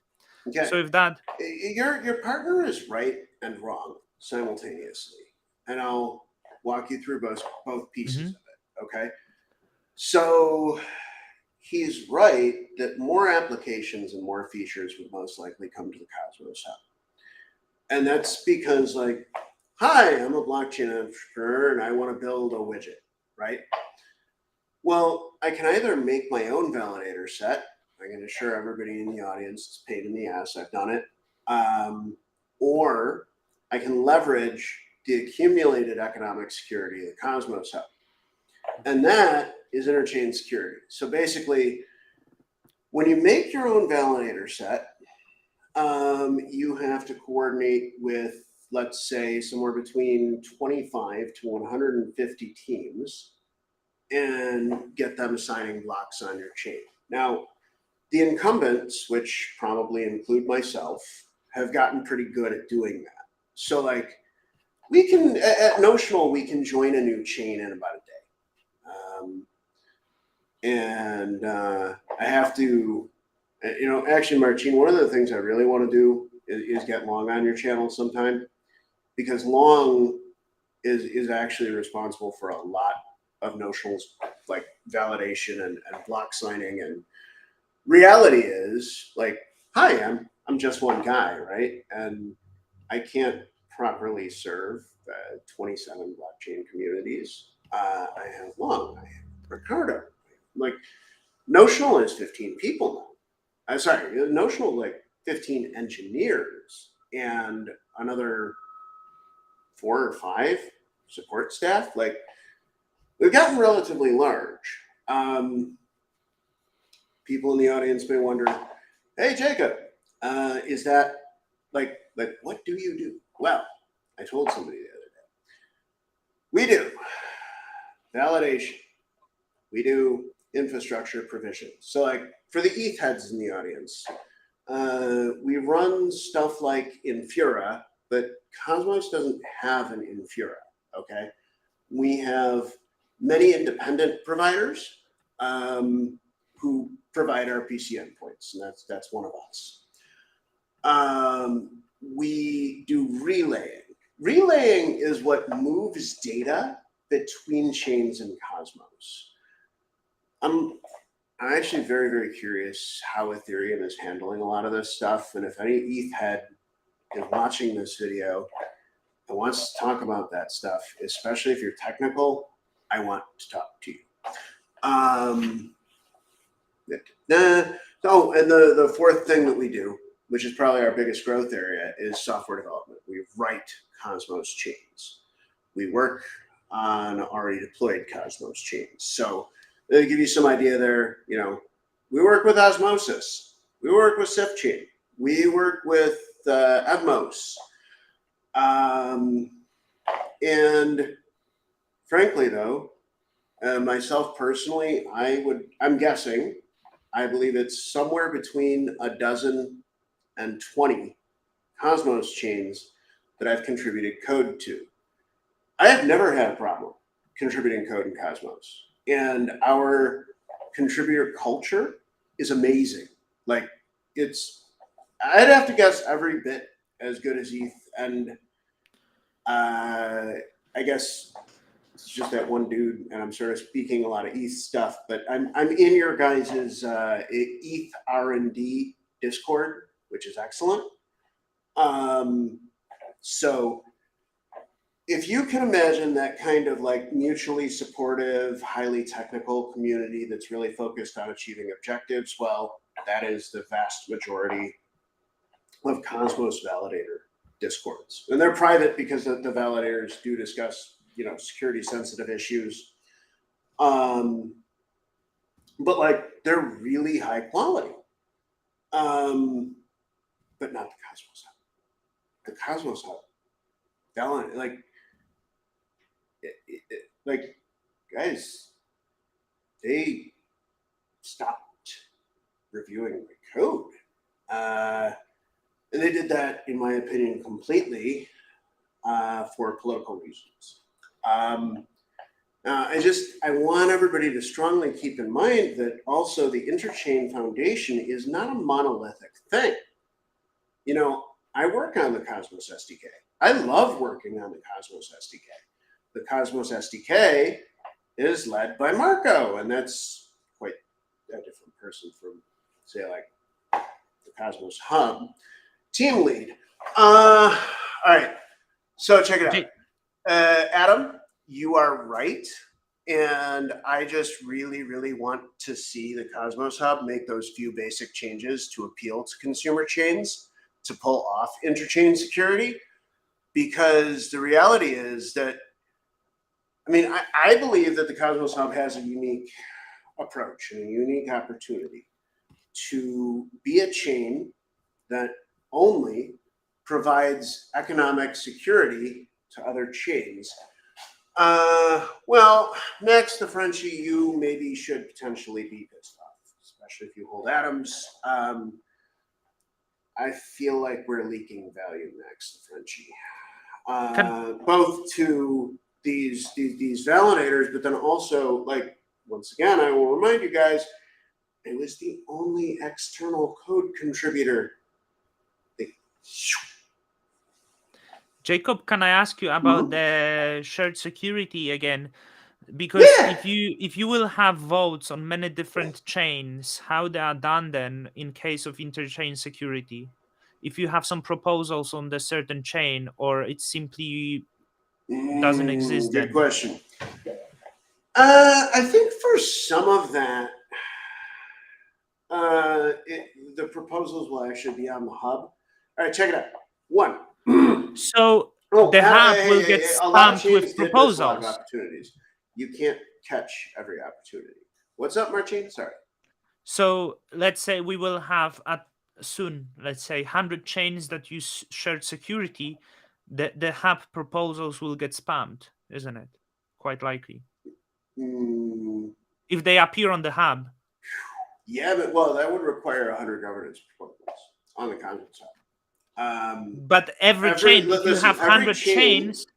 Okay. So if that, Your partner is right and wrong simultaneously, and I'll walk you through both pieces Mhm. of it. Okay. So he's right that more applications and more features would most likely come to the Cosmos Hub. And that's because, like, hi, I'm a blockchain entrepreneur and I want to build a widget, right? Well, I can either make my own validator set. I can assure everybody in the audience it's a pain in the ass. I've done it. Or I can leverage the accumulated economic security of the Cosmos Hub. And that is interchain security. So basically, when you make your own validator set, you have to coordinate with, let's say, somewhere between 25 to 150 teams and get them signing blocks on your chain. Now, the incumbents, which probably include myself, have gotten pretty good at doing that. So, like, we can, at Notional, we can join a new chain in about a day. I have to, actually, Martine, one of the things I really want to do is get Long on your channel sometime, because Long is actually responsible for a lot of Notional's like validation and block signing. And reality is, like, hi, I'm just one guy, right? And I can't properly serve 27 blockchain communities. I have Long, I have Ricardo. Like, Notional is 15 people now. I'm sorry, Notional like 15 engineers and another 4 or 5 support staff. Like, we've gotten relatively large. People in the audience may wonder, hey, Jacob, is that like what do you do? Well, I told somebody the other day. We do validation. We do infrastructure provision. So, like, for the ETH heads in the audience, we run stuff like Infura, but Cosmos doesn't have an Infura. Okay, we have many independent providers who provide RPC endpoints, and that's one of us. We do relaying. Relaying is what moves data between chains in Cosmos. I'm actually very, very curious how Ethereum is handling a lot of this stuff, and if any ETH head is watching this video and wants to talk about that stuff, especially if you're technical, I want to talk to you. Oh, and the fourth thing that we do, which is probably our biggest growth area, is software development. We write Cosmos chains. We work on already deployed Cosmos chains. So to give you some idea there, we work with Osmosis. We work with SIFchain. We work with Atmos. And frankly, though, myself personally, I'm guessing, I believe it's somewhere between a dozen and 20 Cosmos chains that I've contributed code to. I have never had a problem contributing code in Cosmos. And our contributor culture is amazing. Like, I'd have to guess every bit as good as ETH. And I guess it's just that one dude, and I'm sort of speaking a lot of ETH stuff, but I'm in your guys's ETH R&D Discord, which is excellent. So if you can imagine that kind of like mutually supportive, highly technical community that's really focused on achieving objectives, well, that is the vast majority of Cosmos Validator Discords. And they're private because the validators do discuss, security sensitive issues. But like, they're really high quality. But not the Cosmos Hub. The Cosmos Hub, like, guys, they stopped reviewing my code. And they did that, in my opinion, completely for political reasons. I want everybody to strongly keep in mind that also the Interchain Foundation is not a monolithic thing. I work on the Cosmos SDK. I love working on the Cosmos SDK. The Cosmos SDK is led by Marco, and that's quite a different person from, say, like the Cosmos Hub team lead. All right, so check it out. Adam, you are right. And I just really, really want to see the Cosmos Hub make those few basic changes to appeal to consumer chains to pull off interchain security. Because the reality is that, I believe that the Cosmos Hub has a unique approach and a unique opportunity to be a chain that only provides economic security to other chains. Well, next, the Frenchie, you maybe should potentially be pissed off, especially if you hold Atoms. I feel like we're leaking value next, the Frenchie. Both to these validators, but then also, like, once again, I will remind you guys, it was the only external code contributor. Jacob, can I ask you about the shared security again? Because if you will have votes on many different chains, how they are done then in case of interchain security? If you have some proposals on the certain chain, or it simply doesn't exist then? Good question. I think for some of that, the proposals will actually be on the hub. All right, check it out. One. So the hub will get spammed with proposals. A lot of opportunities. You can't catch every opportunity. What's up, Marcin? Sorry. So let's say we will have soon, let's say 100 chains that use shared security. The hub proposals will get spammed, isn't it? Quite likely. If they appear on the hub. Yeah, but that would require 100 governance proposals on the content side. But every chain, if you have 100 chains,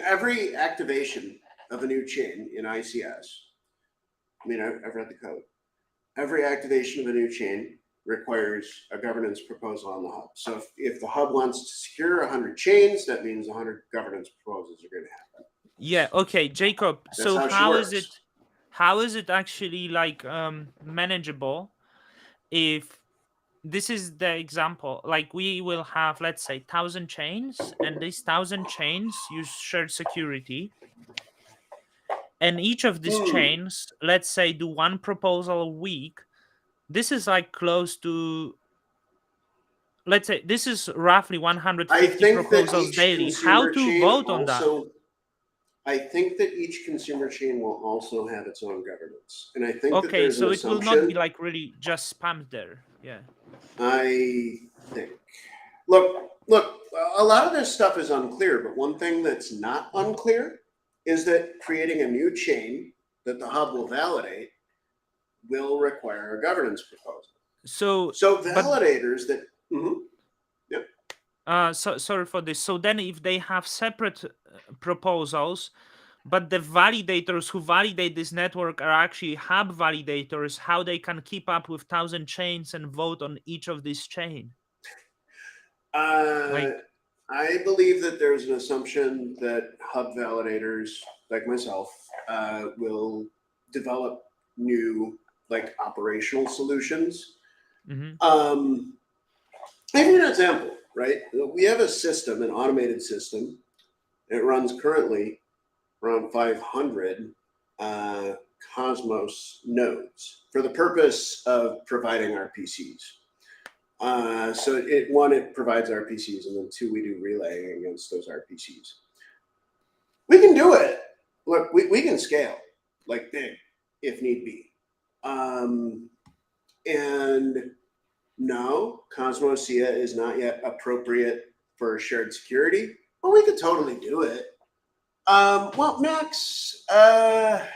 every activation of a new chain in ICS, I've read the code. Every activation of a new chain requires a governance proposal on the hub. So if the hub wants to secure 100 chains, that means 100 governance proposals are going to happen. Yeah. Okay, Jacob. So how is it actually like manageable if this is the example? Like we will have, let's say, 1,000 chains, and these 1,000 chains use shared security. And each of these chains, let's say, do one proposal a week. This is like close to, let's say, this is roughly 150 proposals daily. How to vote on that? I think that each consumer chain will also have its own governance. And I think okay, so it will not be like really just spammed there. Yeah. I think. Look, a lot of this stuff is unclear, but one thing that's not unclear is that creating a new chain that the hub will validate will require a governance proposal. So validators that sorry for this. So then if they have separate proposals, but the validators who validate this network are actually hub validators, how they can keep up with 1,000 chains and vote on each of these chains? I believe that there's an assumption that hub validators like myself will develop new operational solutions. I'll give you an example, right? We have a system, an automated system. It runs currently around 500 Cosmos nodes for the purpose of providing RPCs. So it provides RPCs, and then two, we do relaying against those RPCs. We can do it. Look, we can scale like big if need be. And no, Cosmos SIA is not yet appropriate for shared security, but we could totally do it. Well, Max, I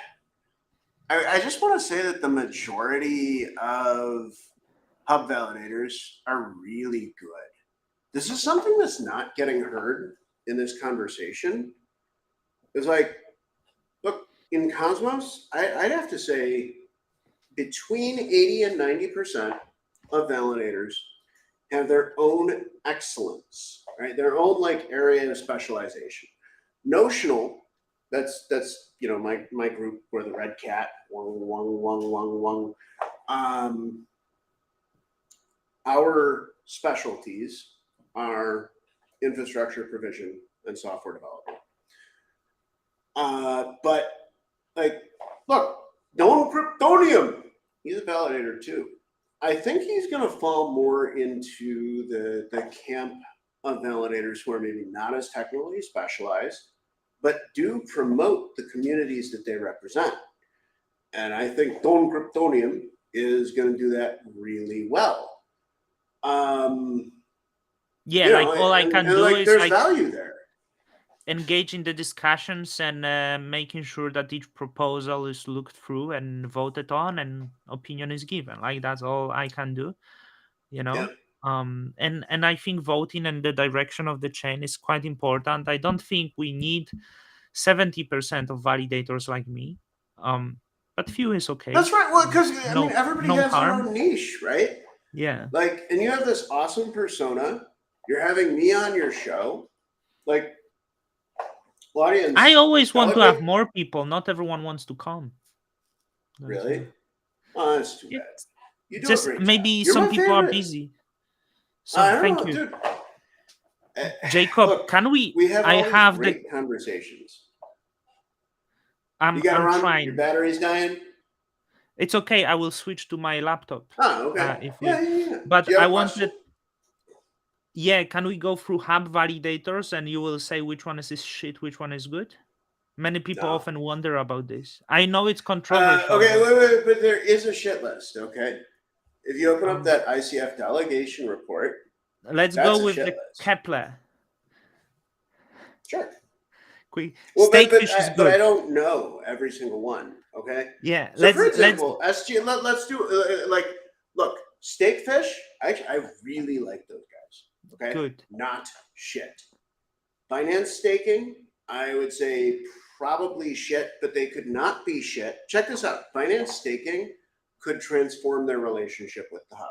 just want to say that the majority of hub validators are really good. This is something that's not getting heard in this conversation. It's like, look, in Cosmos, I'd have to say between 80 and 90% of validators have their own excellence, right? Their own like area of specialization. Notional, that's my group, we're the Red Cat, wong. Our specialties are infrastructure provision and software development. But like, look, Don Kryptonium, he's a validator too. I think he's going to fall more into the camp of validators who are maybe not as technically specialized, but do promote the communities that they represent. And I think Don Kryptonium is going to do that really well. Yeah, like all I can do like is there's like value there. engage in the discussions and making sure that each proposal is looked through and voted on and opinion is given. Like that's all I can do, you know. Yeah. And I think voting in the direction of the chain is quite important. I don't think we need 70% of validators like me, but few is okay. That's right. Well, because I No, mean, everybody no has their harm. own niche, right? Yeah. Like, and you have this awesome persona. You're having me on your show, like, audience. I always want to have delegate. more people. Not everyone wants to come. Really? Oh, that's too bad. You do a Just great maybe job. You're some my people are favorite. busy. So I don't thank know, you, dude. Jacob. Look, can we? have I all these have great conversations. I'm You gotta run. trying. Your battery's dying. It's okay. I will switch to my laptop. Oh, okay. If we, Yeah. But Do you I have a wanted. question? Yeah, can we go through hub validators and you will say which one is this shit, which one is good? Many people No. often wonder about this. I know it's controversial. Okay, wait, but there is a shit list. Okay, if you open up that ICF delegation report, let's go with the Kepler. Sure. Quick. Well, Steakfish is good. But I don't know every single one. Okay. Yeah. So for example, SG, let's do look, Steakfish. I really like those guys. Okay. Good. Not shit. Finance staking, I would say probably shit, but they could not be shit. Check this out. Finance staking could transform their relationship with the hub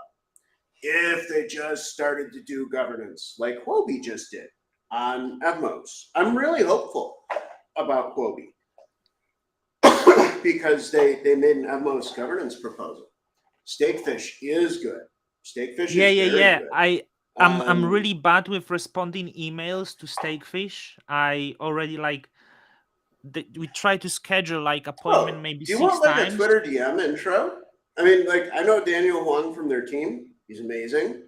if they just started to do governance like Huobi just did on Atmos. I'm really hopeful about Huobi because they made an Atmos governance proposal. Steakfish is good. Steakfish is very good. I'm really bad with responding emails to Steakfish. I already we try to schedule appointment maybe 6 times. Do you want a Twitter DM intro? I mean, I know Daniel Huang from their team. He's amazing.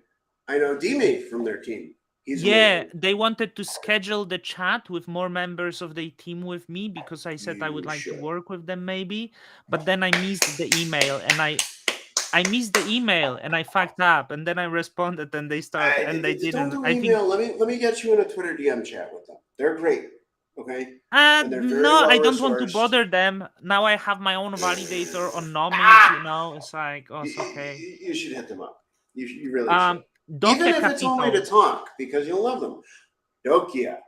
I know Dimi from their team. He's amazing. They wanted to schedule the chat with more members of the team with me because I said I would like to work with them maybe. But then I missed the email and I missed the email and I fucked up and then I responded and they started and they didn't. Don't do email. Let me get you in a Twitter DM chat with them. They're great. Okay. No, I don't want to bother them. Now I have my own validator on Nomi, It's like, it's okay. You should hit them up. You really should. Even if it's only to talk, because you'll love them. Dokia.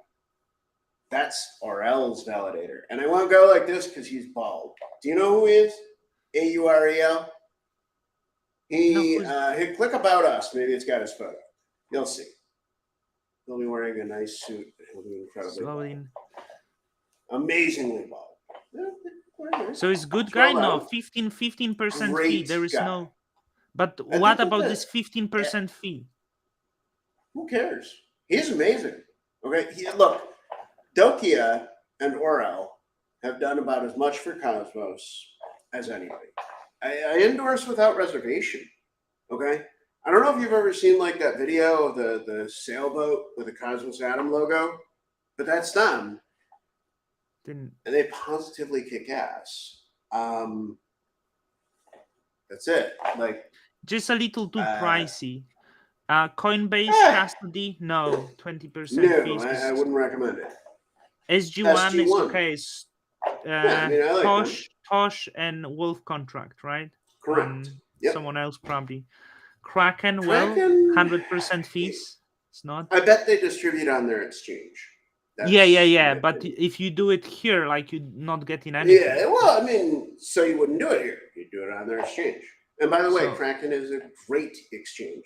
That's Aurel's validator. And I want to go like this because he's bald. Do you know who he is? Aurel. He click about us. Maybe it's got his photo. You'll see. He'll be wearing a nice suit. He'll be incredibly bald. Amazingly bald. So it's good guy? No, 15% fee. There is no. But what about this 15% fee? Who cares? He's amazing. Okay, look, Dokia and Aurel have done about as much for Cosmos as anybody. I endorse without reservation. Okay, I don't know if you've ever seen that video of the sailboat with the Cosmos Atom logo, but that's them. And they positively kick ass. That's it. Just a little too pricey. Coinbase custody, no, 20% No, I wouldn't recommend it. SG1 is okay. Tosh and Wolf contract, right? Correct. Someone else probably. Kraken, 100% fees. It's not. I bet they distribute on their exchange. Yeah. But if you do it here, you're not getting anything. Yeah, well, I mean, so you wouldn't do it here. You do it on their exchange. And by the way, Kraken is a great exchange.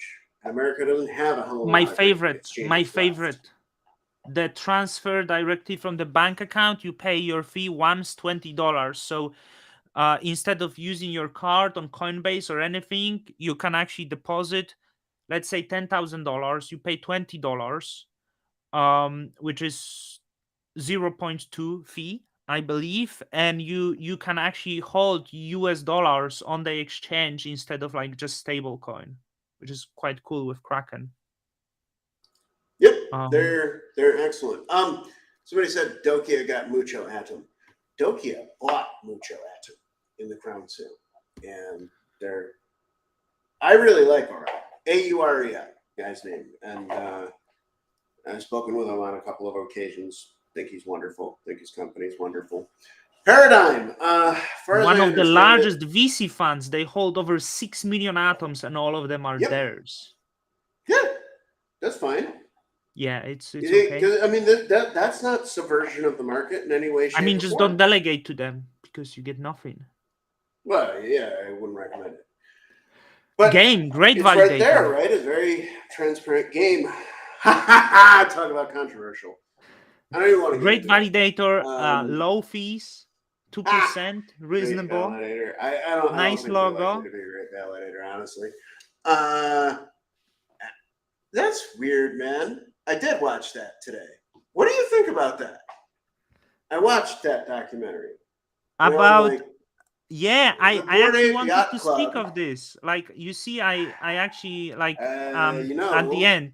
America doesn't have a hell of a My lot of great favorite, my exchanges left. favorite. The transfer directly from the bank account, you pay your fee once, $20. So instead of using your card on Coinbase or anything, you can actually deposit, let's say $10,000. You pay $20, which is 0.2 fee, I believe, and you can actually hold US dollars on the exchange instead of like just stable coin, which is quite cool with Kraken. Yep, Um, they're excellent. Somebody said Dokia got mucho atom. Dokia bought mucho atom in the crown sale, and they're. I really like Aura. Aurea, guy's name, and I've spoken with him on a couple of occasions. Think he's wonderful. Think his company's wonderful. Paradigm. Far as one I of the understand largest it, VC funds. They hold over 6 million atoms, and all of them are yep, theirs. yeah, that's fine. Yeah, it's okay. I mean, that's not subversion of the market in any way, I shape, mean, or just don't form. delegate to them because you get nothing. Well, yeah, I wouldn't recommend it. But Game, great it's right there, validator. right? A very transparent game. Talk about controversial. I don't even want to get Great into it. validator, low fees, Ah, 2%, great reasonable, validator. I don't nice think they're likely logo. to be a great validator, honestly. Uh, that's weird, man. I did watch that today. What do you think about that? I watched that documentary. Where I'm About like, yeah, the I Board actually Ape wanted Yacht to speak Club. of this. Like you see, I actually like You at the know, end,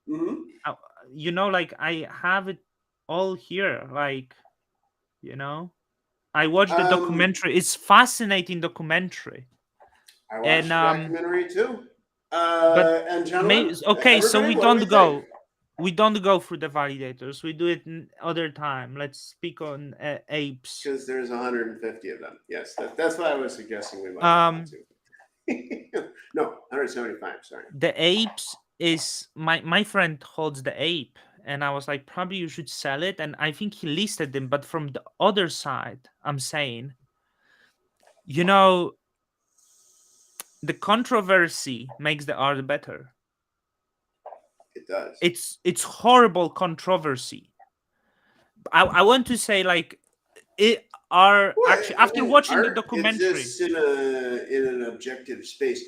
mm-hmm. uh, like I have it all here. Like I watched the um, documentary. It's fascinating documentary, I and watched the documentary too. but And gentlemen, okay, so everybody, what do we think? we don't go through the validators. We do it other time. Let's speak on apes. Because there's 150 of them. Yes, that's what I was suggesting we might move on Um, to. No, 175. Sorry. the apes is my friend holds the ape, and I was like, probably you should sell it, and I think he listed them. But from the other side, I'm saying, you know, the controversy makes the art better. It does. It's horrible controversy. I want to say like it are Well, actually I after mean, watching the art documentary. exists in an objective space.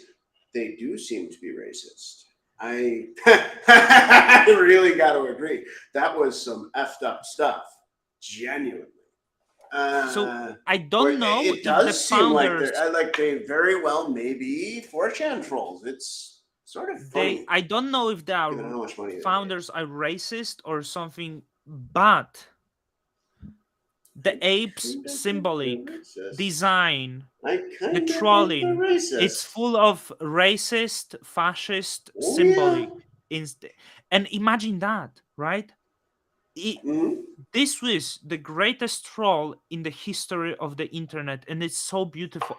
They do seem to be racist. I I really got to agree. That was some effed up stuff. Genuinely. So Uh, I or don't know it if the does seem like founders they're like they very well may be 4chan trolls. It's sort of funny I don't know if the given how much money they made. founders are racist or something, but the I apes kind of think they're symbolic racist. design, I the kind of think they're trolling, it's racist. full of racist, fascist Oh yeah. symbolic. And imagine that, right? Mm-hmm. This was the greatest troll in the history of the internet, and it's so beautiful.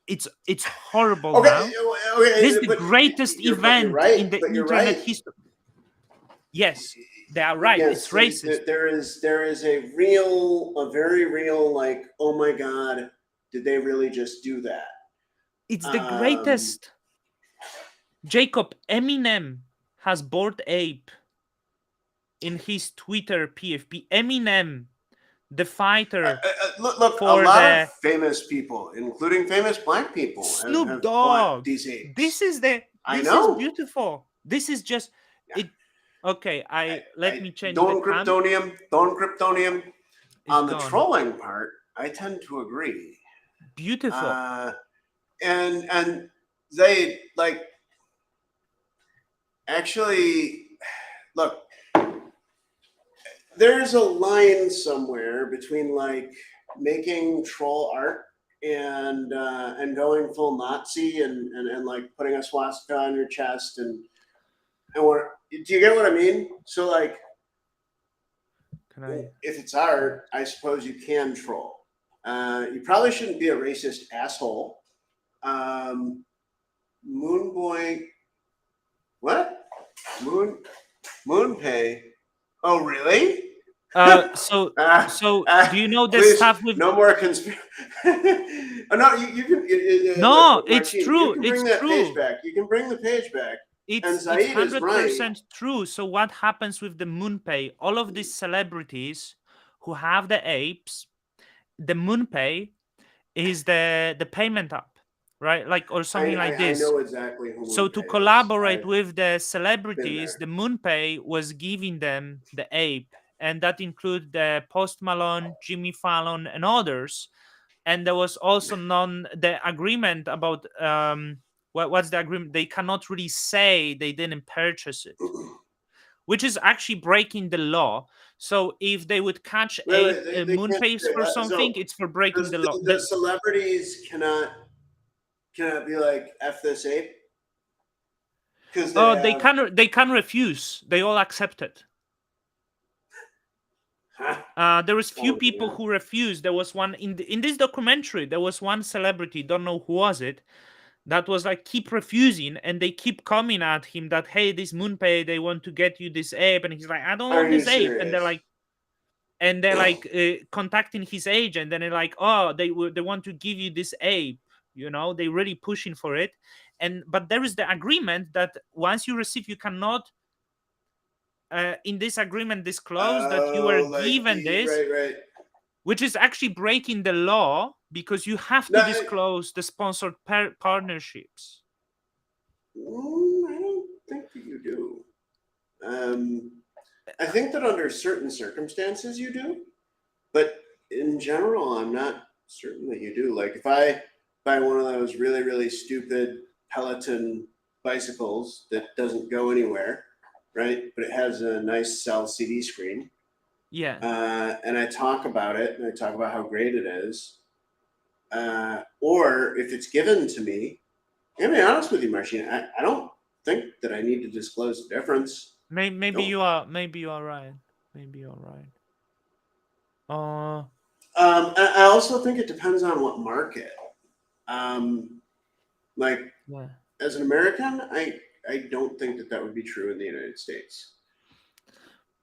It's horrible Okay, now. This is okay, the greatest but you're event right. in the But you're internet right. history. Yes, they are right. Yes, It's racist. there is a very real like, oh my god, did they really just do that? It's the Um, greatest. Jacob, Eminem has Bored Ape in his Twitter PFP. Eminem, the fighter look, a for lot of the famous people, including famous black people, Snoop have bought Dogg. these This apes. is the I this is know. beautiful. This is just Yeah, it. Okay, I let me change the Don cam. Kryptonium, Don Kryptonium. It's On the gone. trolling part, I tend to agree. Beautiful. Uh, and they like actually look. There's a line somewhere between like making troll art and going full Nazi and like putting a swastika on your chest and what do you get what I mean? So like Can I? if it's art, I suppose you can troll. You probably shouldn't be a racist asshole. Moon Boy, what? Moon Moonpay. Oh really? So Ah, so do you know the please, stuff with? no more conspiracy. Oh, no, you can No, look, it's Martine. You true. can It's bring that page true. back. You can bring the page back. it's Zaid is right. 100% true. So what happens with the MoonPay? All of these celebrities who have the apes, the MoonPay is the payment app, right? Like, or something like I this. know exactly who So to MoonPay is. collaborate I've with the been celebrities, there. the MoonPay was giving them the ape, and that include the Post Malone, Jimmy Fallon, and others. And there was also the agreement about what's the agreement? They cannot really say they didn't purchase it, which is actually breaking the law. So if they would catch Wait, they can't MoonPays say for that. something, So it's for breaking the law. the celebrities cannot be like F this ape because they have. They can refuse. They all accept it. Huh? There was few Oh people man. who refused. There was one in this documentary. There was one celebrity, don't know who was it, that was like keep refusing, and they keep coming at him that, hey, this MoonPay, they want to get you this ape, and he's like, I don't Are want you this ape, serious? and they're like contacting his agent, and they're like, oh, they want to give you this ape, they really pushing for it, but there is the agreement that once you receive, you cannot in this agreement disclose that you were Oh, like given the this, right. which is actually breaking the law because you have to No, disclose the sponsored partnerships. I don't think that you do. I think that under certain circumstances you do, but in general, I'm not certain that you do. Like if I buy one of those really, really stupid Peloton bicycles that doesn't go anywhere, right? But it has a nice cell CD screen, Yeah. and I talk about it and I talk about how great it is. Or if it's given to me, I'm gonna be honest with you, Marcin, I don't think that I need to disclose the difference. Maybe Nope. you are. Maybe you are right. Maybe you're right. Uh, I also think it depends on what market. Um, like yeah. as an American, I don't think that would be true in the United States.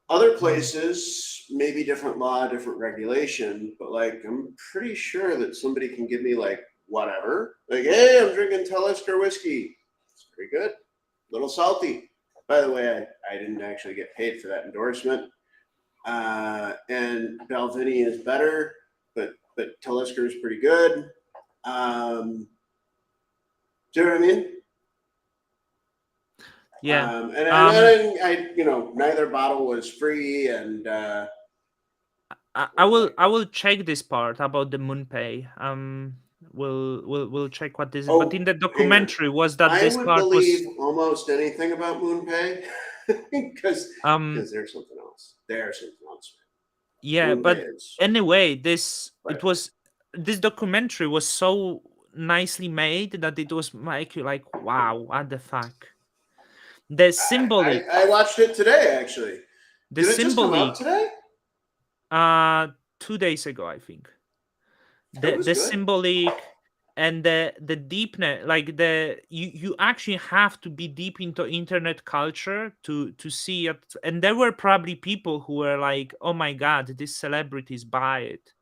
Other Mm. places, maybe different law, different regulation, but like I'm pretty sure that somebody can give me like whatever. Like, hey, I'm drinking Talisker whiskey. It's pretty good. A little salty. By the way, I didn't actually get paid for that endorsement. And Balvenie is better, but Talisker is pretty good. Do you know what I mean? Yeah. And then neither bottle was free, and I will check this part about the MoonPay. We'll check what this is. But in oh, the hang on, documentary was that I this would part was believe almost anything about MoonPay because um there's something else. There's something else. yeah, but MoonPay is anyway, quite a thing. this documentary was so nicely made that it was make you like, wow, what the fuck. The symbolic I watched it today actually. the Did it just come out symbolic today? 2 days ago, I think. It the was the good. symbolic and the deepness, like you actually have to be deep into internet culture to see it. And there were probably people who were like, oh my god, these celebrities buy it,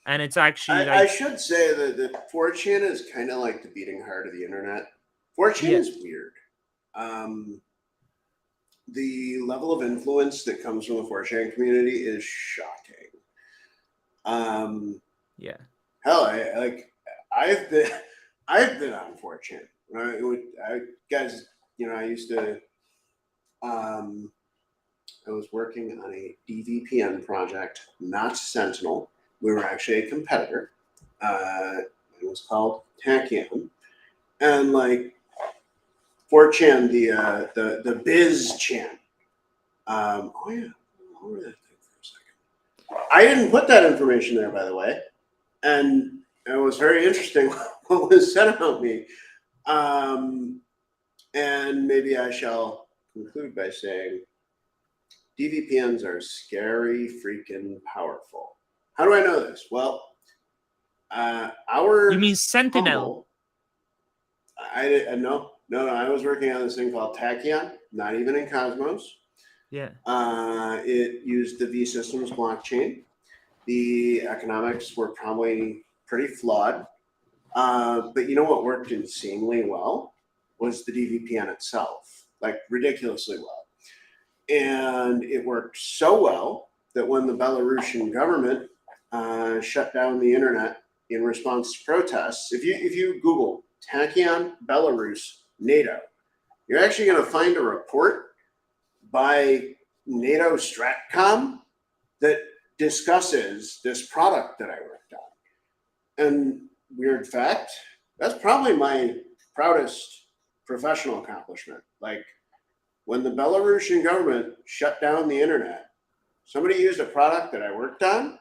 and it's actually I like, should say that 4chan is kind of like the beating heart of the internet. 4chan yeah, is weird. Um, the level of influence that comes from the 4chan community is shocking. Um, yeah, hell, I've been I've been on 4chan. Guys, I used to. Um, I was working on a DVPN project, not Sentinel. We were actually a competitor. It was called Tachyon, and like 4chan, the Biz Chan. Oh yeah, I'll over that thing for a second. I didn't put that information there, by the way, and it was very interesting what was said about me. Um, and maybe I shall conclude by saying DVPNs are scary, freaking powerful. How do I know this? Well, you our mean Sentinel? humble. No. I was working on this thing called Tachyon, not even in Cosmos. Yeah, It used the V Systems blockchain. The economics were probably pretty flawed, but you know what worked insanely well was the DVPN itself, like ridiculously well. And it worked so well that when the Belarusian government shut down the internet in response to protests, if you Google Tachyon Belarus NATO, you're actually going to find a report by NATO Stratcom that discusses this product that I worked on. And weird fact, that's probably my proudest professional accomplishment. Like, when the Belarusian government shut down the internet, somebody used a product that I worked on.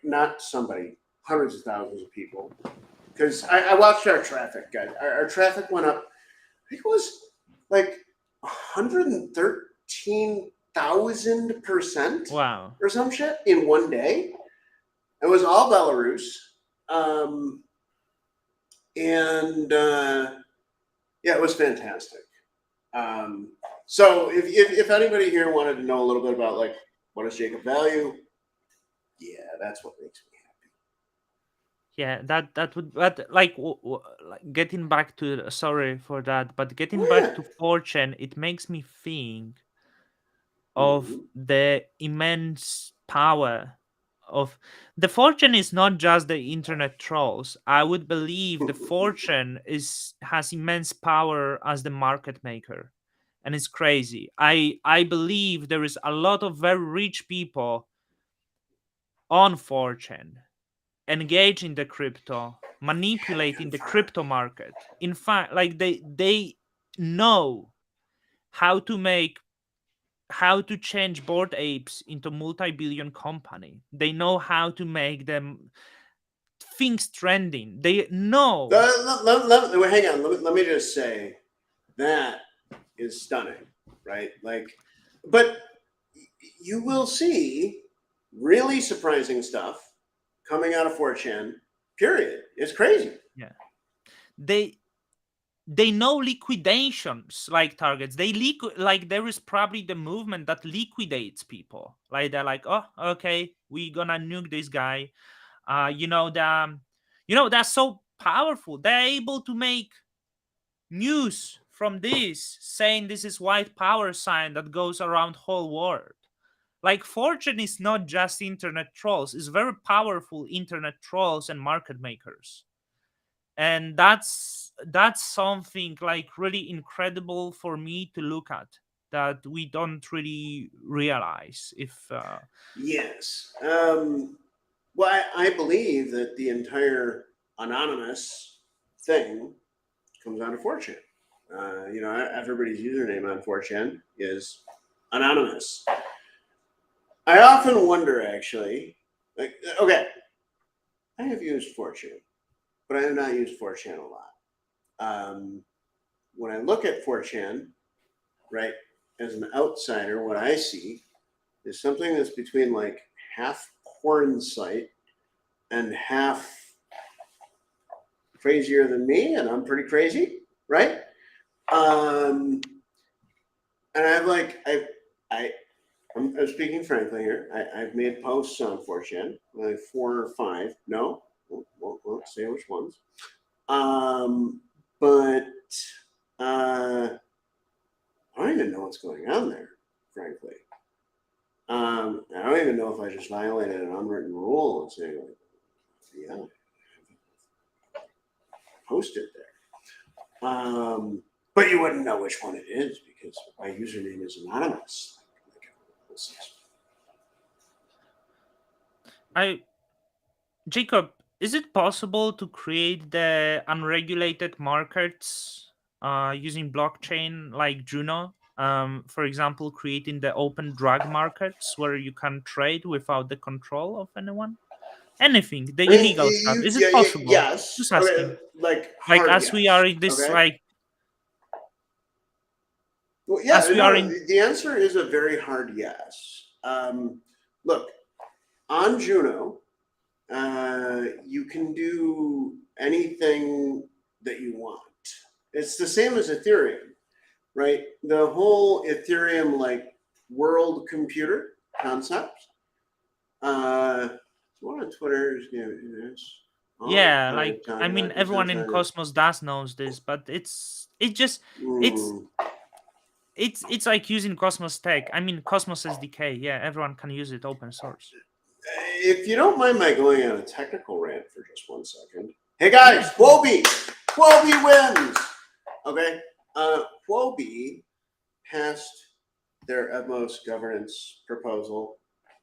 Not somebody, hundreds of thousands of people. Because I watched our traffic, guys. Our traffic went up, I think it was like 113,000% Wow. or some shit in one day. It was all Belarus. Yeah, it was fantastic. So if anybody here wanted to know a little bit about like what is Jacob value, yeah, that's what makes me happy. Yeah, that would, but like, like getting back to, sorry for that, but getting Oh back yeah. to fortune, it makes me think of Mhm. the immense power of the fortune. Is not just the internet trolls. I would believe the fortune has immense power as the market maker, and it's crazy. I believe there is a lot of very rich people on fortune engaging the crypto, manipulating the Confirmed. crypto market. In fact, like they know how to make, how to change bored apes into multi-billion company. They know how to make them things trending. They know. Hang on. Let me just say that is stunning, right? Like, but you will see really surprising stuff coming out of 4chan. Period. It's crazy. Yeah. They know liquidations like targets. Like there is probably the movement that liquidates people. Like they're like, oh, okay, we gonna nuke this guy. They're so powerful. They're able to make news from this, saying this is white power sign that goes around whole world. Like fortune is not just internet trolls; it's very powerful internet trolls and market makers, and that's something like really incredible for me to look at, that we don't really realize. If Yes. Well, I believe that the entire anonymous thing comes out of 4chan. Everybody's username on 4chan is anonymous. I often wonder, actually, like, okay, I have used 4chan, but I have not used 4chan a lot. When I look at 4chan, right, as an outsider, what I see is something that's between like half porn site and half crazier than me, and I'm pretty crazy, right? And I'm speaking frankly here. I've made posts on 4chan, like 4 or 5. No, won't say which ones. But I don't even know what's going on there, frankly. I don't even know if I just violated an unwritten rule and saying, like, yeah, post it there. But you wouldn't know which one it is because my username is anonymous. I Jacob, is it possible to create the unregulated markets using blockchain like Juno? For example, creating the open drug markets where you can trade without the control of anyone? Anything, the I mean, illegal stuff. Is it yeah, possible? yes. Just Okay, asking. like Like hard as we are yes. in this, Okay. like Well, as yeah. we are No, in. the answer is a very hard yes. Look, on Juno, you can do anything that you want. It's the same as Ethereum, right? The whole Ethereum like world computer concept. One on Twitter is Yeah, All right, like I talking mean, about everyone in decentralized. Cosmos does knows this, but it just it's Mm. it's like using Cosmos tech. I mean, Cosmos SDK. Yeah, everyone can use it, open source. If you don't mind my going on a technical rant for just 1 second. Hey Yeah. guys, Quoby! Quoby wins! Okay. Quoby passed their Atmos governance proposal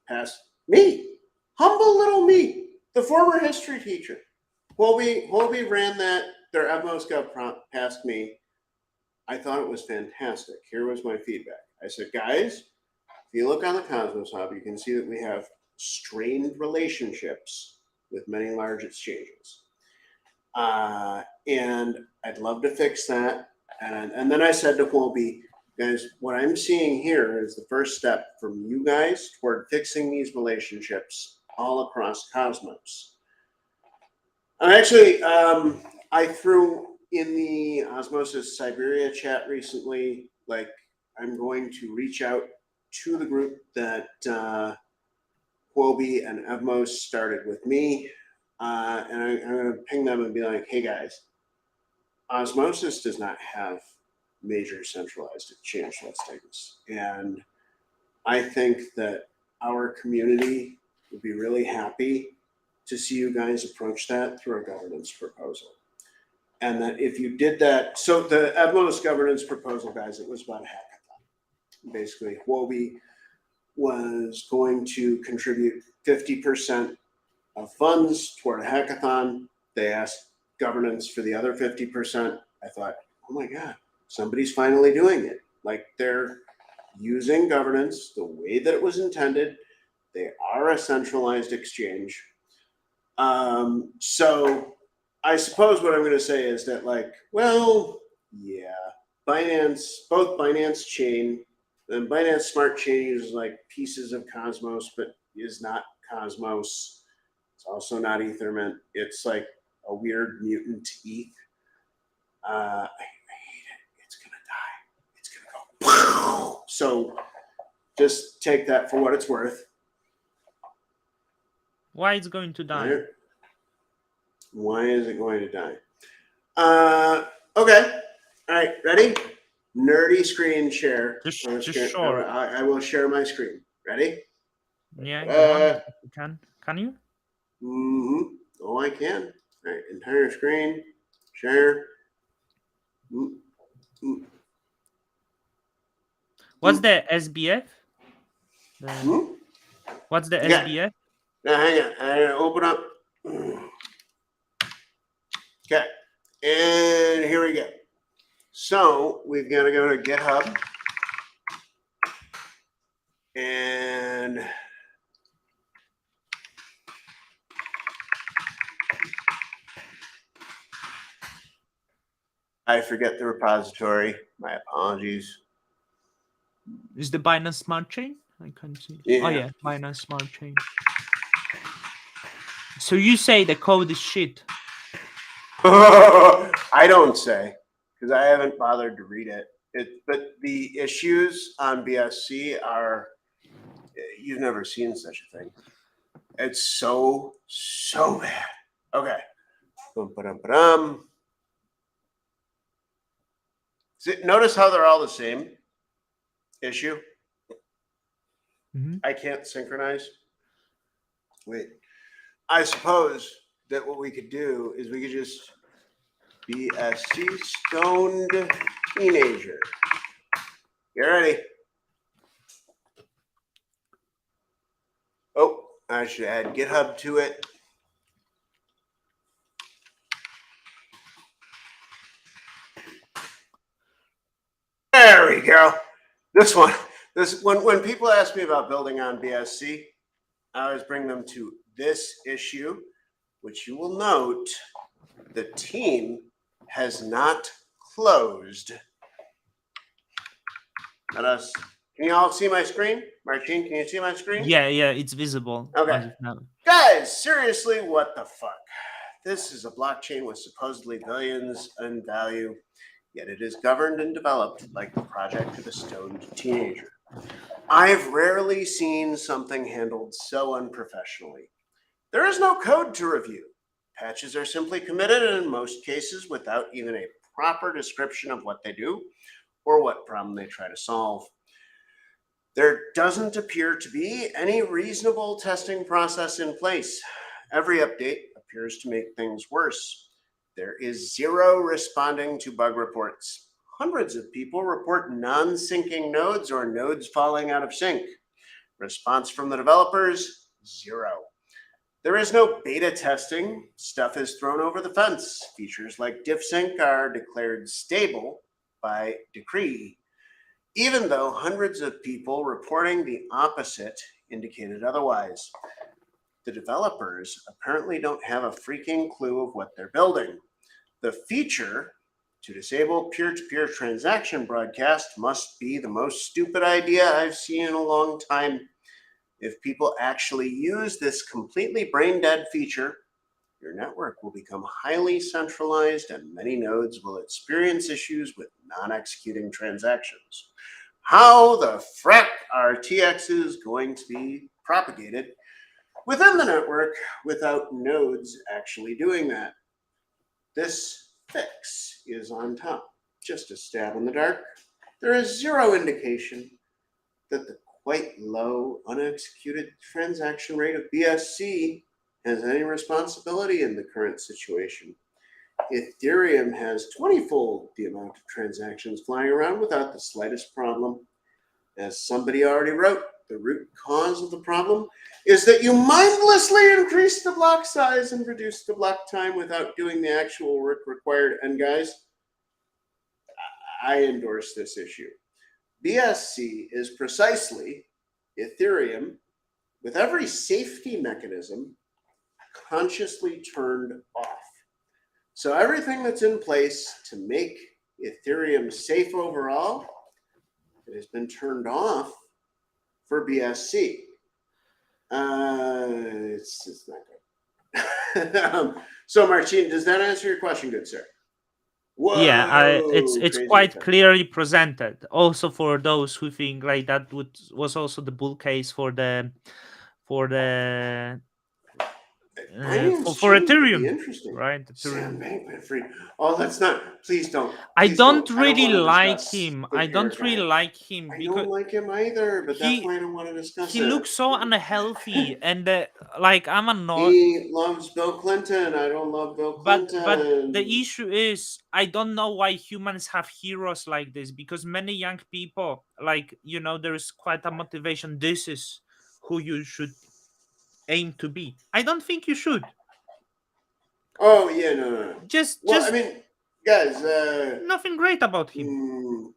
past me. Humble little me, the former history teacher. Quoby ran their Atmos gov prompt past me. I thought it was fantastic. Here was my feedback. I said, guys, if you look on the Cosmos Hub, you can see that we have strained relationships with many large exchanges. And I'd love to fix that. And then I said to Colby, guys, what I'm seeing here is the first step from you guys toward fixing these relationships all across Cosmos. Actually, I threw in the Osmosis Siberia chat recently, like I'm going to reach out to the group that Quoby and Evmos started with me, and I'm going to ping them and be like, hey guys, Osmosis does not have major centralized exchange listings. And I think that our community would be really happy to see you guys approach that through a governance proposal. And that if you did that, so the Atmos governance proposal, guys, it was about a hackathon. Basically, Huobi was going to contribute 50% of funds toward a hackathon. They asked governance for the other 50%. I thought, oh my God, somebody's finally doing it. Like they're using governance the way that it was intended. They are a centralized exchange. So I suppose what I'm going to say is that, like, well, yeah, Binance, both Binance Chain and Binance Smart Chain uses like pieces of Cosmos, but is not Cosmos. It's also not Ethermint. It's like a weird mutant ETH. I hate it. It's gonna die. It's gonna go. So just take that for what it's worth. Why it's going to die? Right? Why is it going to die? Okay. All right. Ready? Nerdy screen share. Just sure. I will share my screen. Ready? Yeah, go on. If you can. Can you? Mm-hmm. Oh, I can. All right. Entire screen. Share. What's the SBF? What's the SBF? Now, hang on. I'm going to open up. Okay. And here we go. So we've got to go to GitHub. And I forget the repository. My apologies. Is the Binance Smart Chain? I can't see. Yeah. Oh yeah, Binance Smart Chain. So you say the code is shit? I don't say, because I haven't bothered to read it. But the issues on BSC are, you've never seen such a thing. It's so bad. Okay. Notice how they're all the same issue? Mm-hmm. I can't synchronize. Wait. I suppose that what we could do is we could just BSC stoned teenager. Get ready. Oh, I should add GitHub to it. There we go. This one. When people ask me about building on BSC, I always bring them to this issue, which you will note the team has not closed. Let us. Can you all see my screen? Martine, can you see my screen? Yeah, it's visible. Okay. Now. Guys, seriously, what the fuck? This is a blockchain with supposedly billions in value, yet it is governed and developed like the project of a stoned teenager. I've rarely seen something handled so unprofessionally. There is no code to review. Patches are simply committed, and in most cases without even a proper description of what they do or what problem they try to solve. There doesn't appear to be any reasonable testing process in place. Every update appears to make things worse. There is zero responding to bug reports. Hundreds of people report non-syncing nodes or nodes falling out of sync. Response from the developers, zero. There is no beta testing. Stuff is thrown over the fence. Features like diff sync are declared stable by decree, even though hundreds of people reporting the opposite indicated otherwise. The developers apparently don't have a freaking clue of what they're building. The feature to disable peer-to-peer transaction broadcast must be the most stupid idea I've seen in a long time. If people actually use this completely brain-dead feature, your network will become highly centralized and many nodes will experience issues with non-executing transactions. How the frack are TXs going to be propagated within the network without nodes actually doing that? This fix is on top. Just a stab in the dark. There is zero indication that the quite low unexecuted transaction rate of BSC has any responsibility in the current situation. Ethereum has 20-fold the amount of transactions flying around without the slightest problem. As somebody already wrote, the root cause of the problem is that you mindlessly increase the block size and reduce the block time without doing the actual work required. And guys, I endorse this issue. BSC is precisely Ethereum with every safety mechanism consciously turned off. So everything that's in place to make Ethereum safe overall, it has been turned off for BSC. It's not good. So Marcin, does that answer your question, good sir? Whoa, Yeah, it's crazy quite effect. clearly presented. Also, for those who think like that was also the bull case for the for Binance for chain could be Ethereum, interesting. right? Sam Ethereum. Bankman-Fried. Oh, let's not. Please don't. I Please don't. don't I don't really want to like discuss him. the I hair don't really guy. like him I because don't like him either, but that's he why I don't want to discuss he it. looks so unhealthy, and like I'm annoyed. He loves Bill Clinton. I don't love Bill But the Clinton. issue is I don't know why humans have heroes like this, because many young people, like, there is quite a motivation. This is who you should aim to be. I don't think you should. Oh yeah, no. Well, I Just mean, guys. nothing great about him.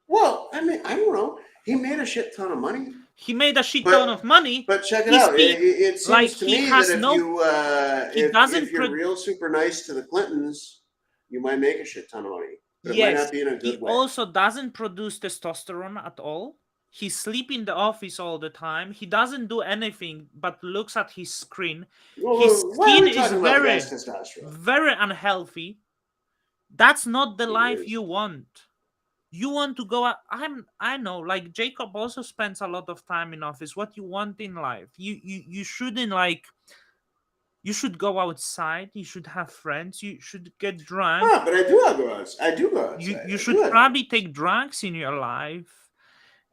Well, I mean, I don't know. He made a shit ton of money. He made a shit ton of money. But check it He out. speak It like seems to he me has that if no. you He if doesn't. you're real super nice to the Clintons, you might make a shit ton of money. But it might Yes, not be in a he good way. also doesn't produce testosterone at all. He sleeps in the office all the time. He doesn't do anything but looks at his screen. His Well, why are skin we is talking about the guy's very, testosterone? very unhealthy. That's not the He life is. you want. You want to go out. I know, like Jacob also spends a lot of time in office. What you want in life. You shouldn't like. You should go outside. You should have friends. You should get drunk. But I do go outside. I do go outside. You I should do have probably friends. take drugs in your life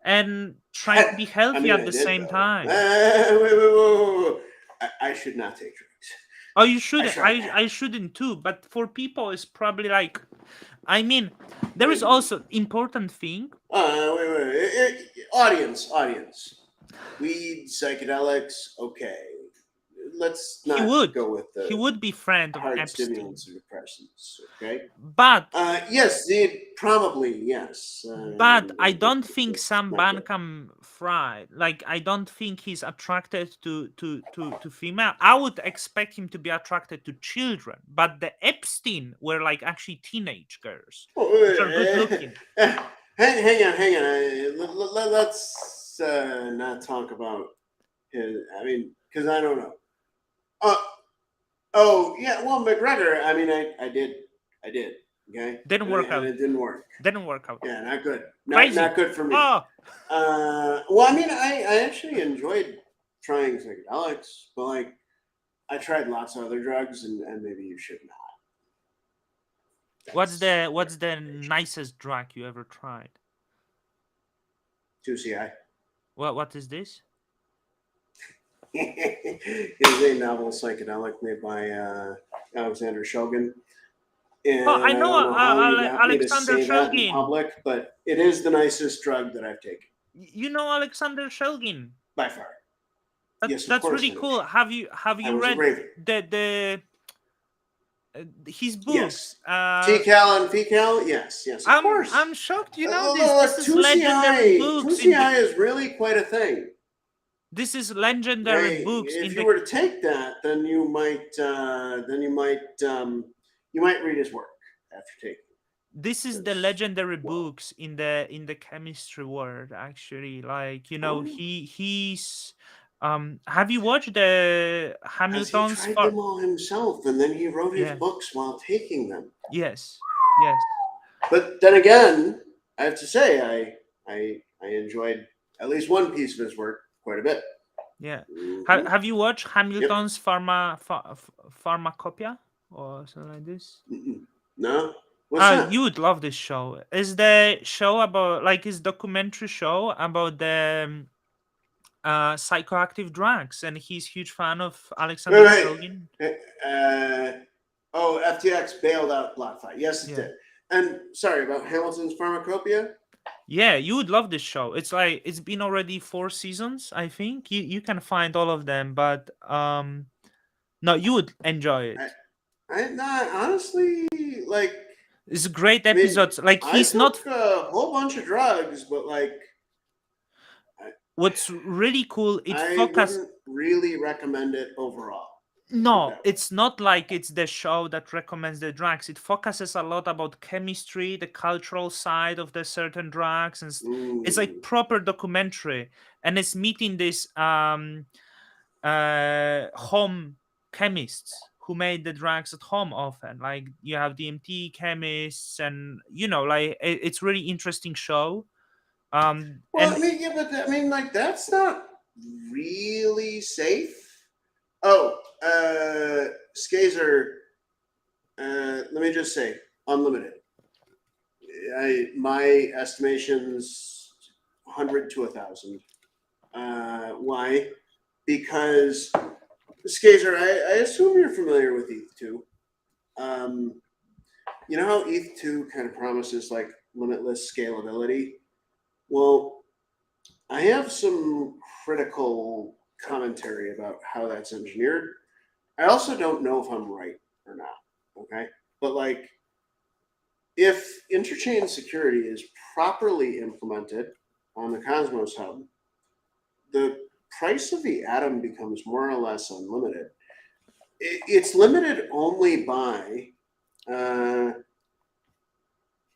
and try to be healthy I at the did, same though. time. Wait. I should not take drugs. Oh, you should. I I shouldn't too. But for people, it's probably like. I mean, there is also important thing. Wait. Audience. Weed, psychedelics, okay. Let's He not would. go with He the would be friend of hard Epstein. stimulants and depressants, okay? But yes, probably yes. but I don't think that's Sam not good. Bankman-Fried. Like, I don't think he's attracted to female. I would expect him to be attracted to children. But the Epstein were like actually teenage girls, which are good looking. Hang on. Let's not talk about his. I mean, because I don't know. Oh yeah. Well, McGregor. I mean, I did. Okay. Didn't work out. And it didn't work. Didn't work out. Yeah, not good. Crazy. Not good for me. Oh. Well, I mean, I actually enjoyed trying psychedelics, but like, I tried lots of other drugs, and maybe you should not. What's That's the nicest drug you ever tried? 2CI. What is this? It is a novel psychedelic made by Alexander Shulgin. Oh, I And I know don't know how you got me to Alexander say that in Shulgin. public, but it is the nicest drug that I've taken You know Alexander Shulgin. by far. Yes, of That's course really I know. cool. Have you I was a read raven. his books? Yes. TCal and fecal? Yes, of course. I'm shocked. You know this. Look, This is legendary 2CI. books 2CI is really quite a thing. This is legendary Hey, books if in you the. were to take that, then you might read his work after taking. This is the Because, legendary well, books in the chemistry world. Actually, like oh, he's. Have you watched the because he Hamilton's? tried them all himself, and then he wrote his Yeah. books while taking them. Yes. Yes. But then again, I have to say, I enjoyed at least one piece of his work quite a bit. Yeah. Mm-hmm. Have you watched Yep. Hamilton's Pharmacopoeia or something like this? Mm-mm. No. What's that? You would love this show. It's the show about like it's documentary show about the psychoactive drugs, and he's huge fan of Alexander Wait, Shulgin. wait. FTX bailed out BlockFi. Yes, it Yeah. did. And sorry about Hamilton's Pharmacopoeia. Yeah, you would love this show. It's like it's been already 4 seasons, I think. You can find all of them, but no, you would enjoy it. I'm not honestly like. It's great I mean, episodes. Like I he's not. took a whole bunch of drugs, but like, What's really cool, it I focus. wouldn't really recommend it overall. No, it's not like it's the show that recommends the drugs. It focuses a lot about chemistry, the cultural side of the certain drugs, and it's like proper documentary. And it's meeting these home chemists who made the drugs at home often. Like you have DMT chemists, and like it's really interesting show. Well, And I mean, yeah, but like that's not really safe. Oh, Skazer. Let me just say, unlimited. My estimation's 100 to 1,000. Why? Because Skazer, I assume you're familiar with ETH2. You know how ETH2 kind of promises like limitless scalability? Well, I have some critical commentary about how that's engineered. I also don't know if I'm right or not. Okay. But like, if interchain security is properly implemented on the Cosmos Hub, the price of the atom becomes more or less unlimited. It's limited only by the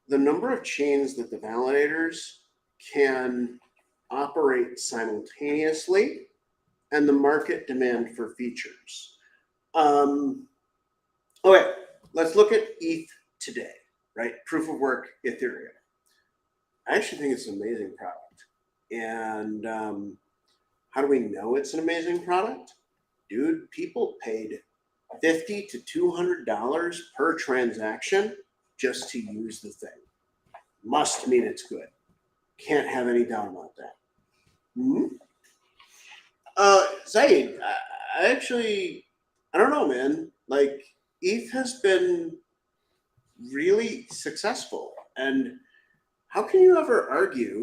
number of chains that the validators can operate simultaneously and the market demand for features. Okay, let's look at ETH today, right? Proof of work Ethereum. I actually think it's an amazing product. And how do we know it's an amazing product? Dude, people paid $50 to $200 per transaction just to use the thing. Must mean it's good. Can't have any doubt about that. Mm-hmm. Zaid, I actually, I don't know, man. Like, ETH has been really successful. And how can you ever argue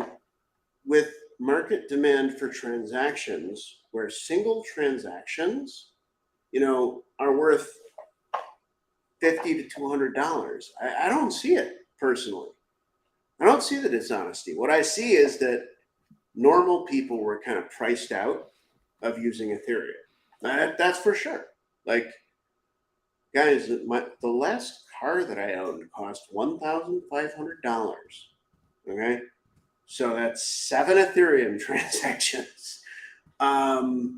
with market demand for transactions where single transactions, are worth $50 to $200? I don't see it personally. I don't see the dishonesty. What I see is that normal people were kind of priced out of using Ethereum. That's for sure. Like, guys, the last car that I owned cost $1,500. Okay, so that's 7 Ethereum transactions. My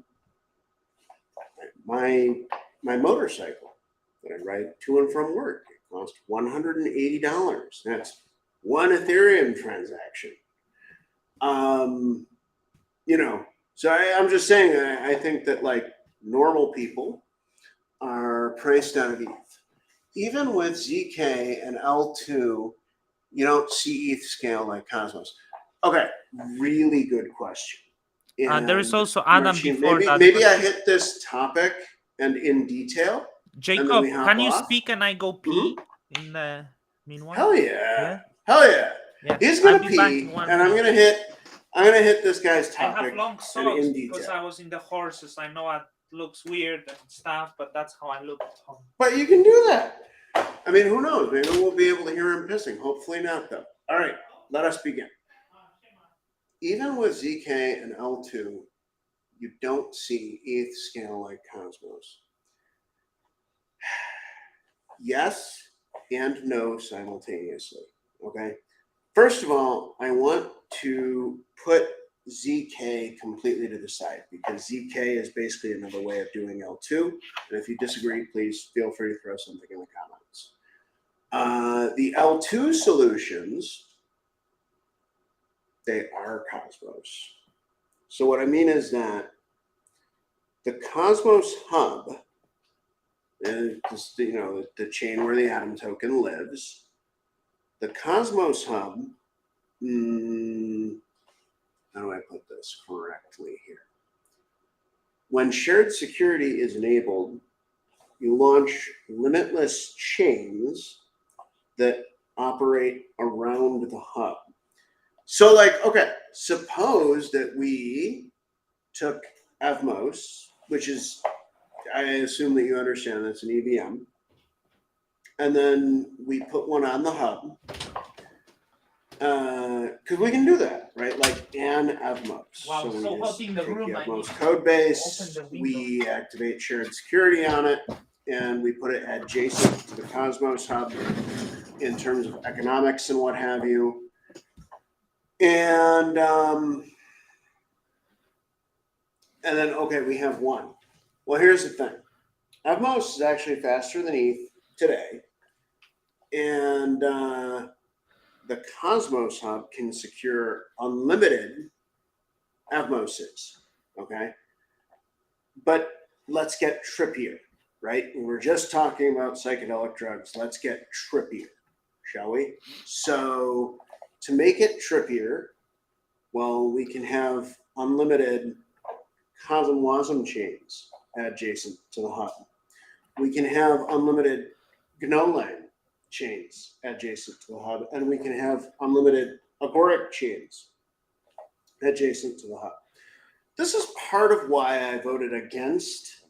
motorcycle that I ride to and from work, it cost $180. That's 1 Ethereum transaction. So I'm just saying, I think that like normal people are priced out of ETH. Even with ZK and L2, you don't see ETH scale like Cosmos. Okay, really good question. There is And also Adam Marcin, before that. maybe I hit this topic and in detail, and then Jacob, we hop can you off. speak and I go pee in the meanwhile? Hell yeah. Yeah. Hell yeah. Yeah. He's I'll gonna be back in pee, 1 and I'm minute. gonna hit this guy's I topic have long and socks in because detail. I was in the horses. I know it looks weird and stuff, but that's how I look at home. But you can do that. I mean, who knows? Maybe we'll be able to hear him pissing. Hopefully not, though. All right, let us begin. Even with ZK and L2, you don't see ETH scale like Cosmos. Yes and no simultaneously. Okay. First of all, I want to put ZK completely to the side because ZK is basically another way of doing L2. And if you disagree, please feel free to throw something in the comments. The L2 solutions, they are Cosmos. So what I mean is that the Cosmos hub, and just, the chain where the Atom token lives, the Cosmos hub, how do I put this correctly here? When shared security is enabled, you launch limitless chains that operate around the hub. So okay, suppose that we took Atmos, which is, I assume that you understand that's an EVM, and then we put one on the hub, because we can do that, right? Like an Atmos. Wow, so so we hot just in the take room, the I Atmos need code base, open the window. we activate shared security on it, and we put it adjacent to the Cosmos hub in terms of economics and what have you. And then, okay, we have one. Well, here's the thing. Atmos is actually faster than ETH today. And the Cosmos hub can secure unlimited Atmoses, okay? But let's get trippier, right? We're just talking about psychedelic drugs. Let's get trippier, shall we? So to make it trippier, well, we can have unlimited COSM-WASM chains adjacent to the hub. We can have unlimited GNOLang chains adjacent to the hub, and we can have unlimited Agoric chains adjacent to the hub. This is part of why I voted against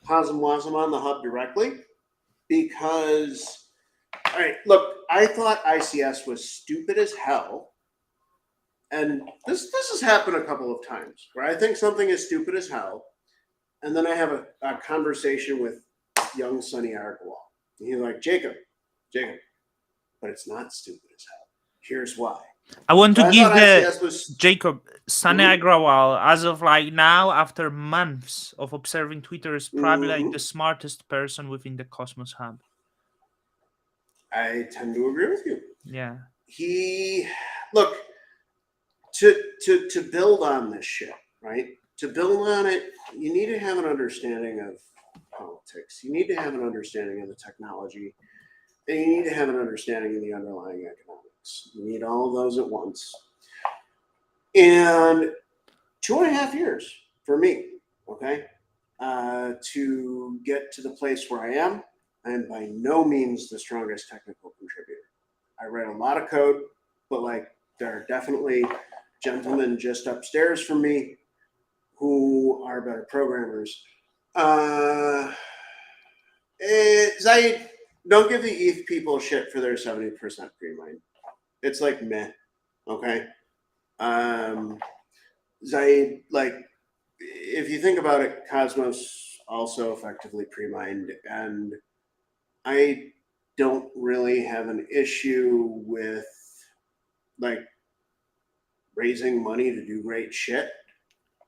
COSM-WASM on the hub directly, because, all right, look, I thought ICS was stupid as hell. And this has happened a couple of times where I think something is stupid as hell, and then I have a conversation with young Sonny Agarwal. And he's like, Jacob, but it's not stupid as hell. Here's why. I want So to I give thought ICS was Jacob Sunny Agrawal, as of like now, after months of observing Twitter, is probably like the smartest person within the Cosmos hub. I tend to agree with you. Yeah. Look, to build on this shit, right? To build on it, you need to have an understanding of politics. You need to have an understanding of the technology. And you need to have an understanding of the underlying economics. You need all of those at once. And 2.5 years for me, okay, to get to the place where I am. I am by no means the strongest technical contributor. I write a lot of code, but there are definitely gentlemen just upstairs from me who are better programmers. Zaid, don't give the ETH people shit for their 70% pre-mine. It's like meh, okay? Zaid, if you think about it, Cosmos also effectively pre-mined, and I don't really have an issue with raising money to do great shit.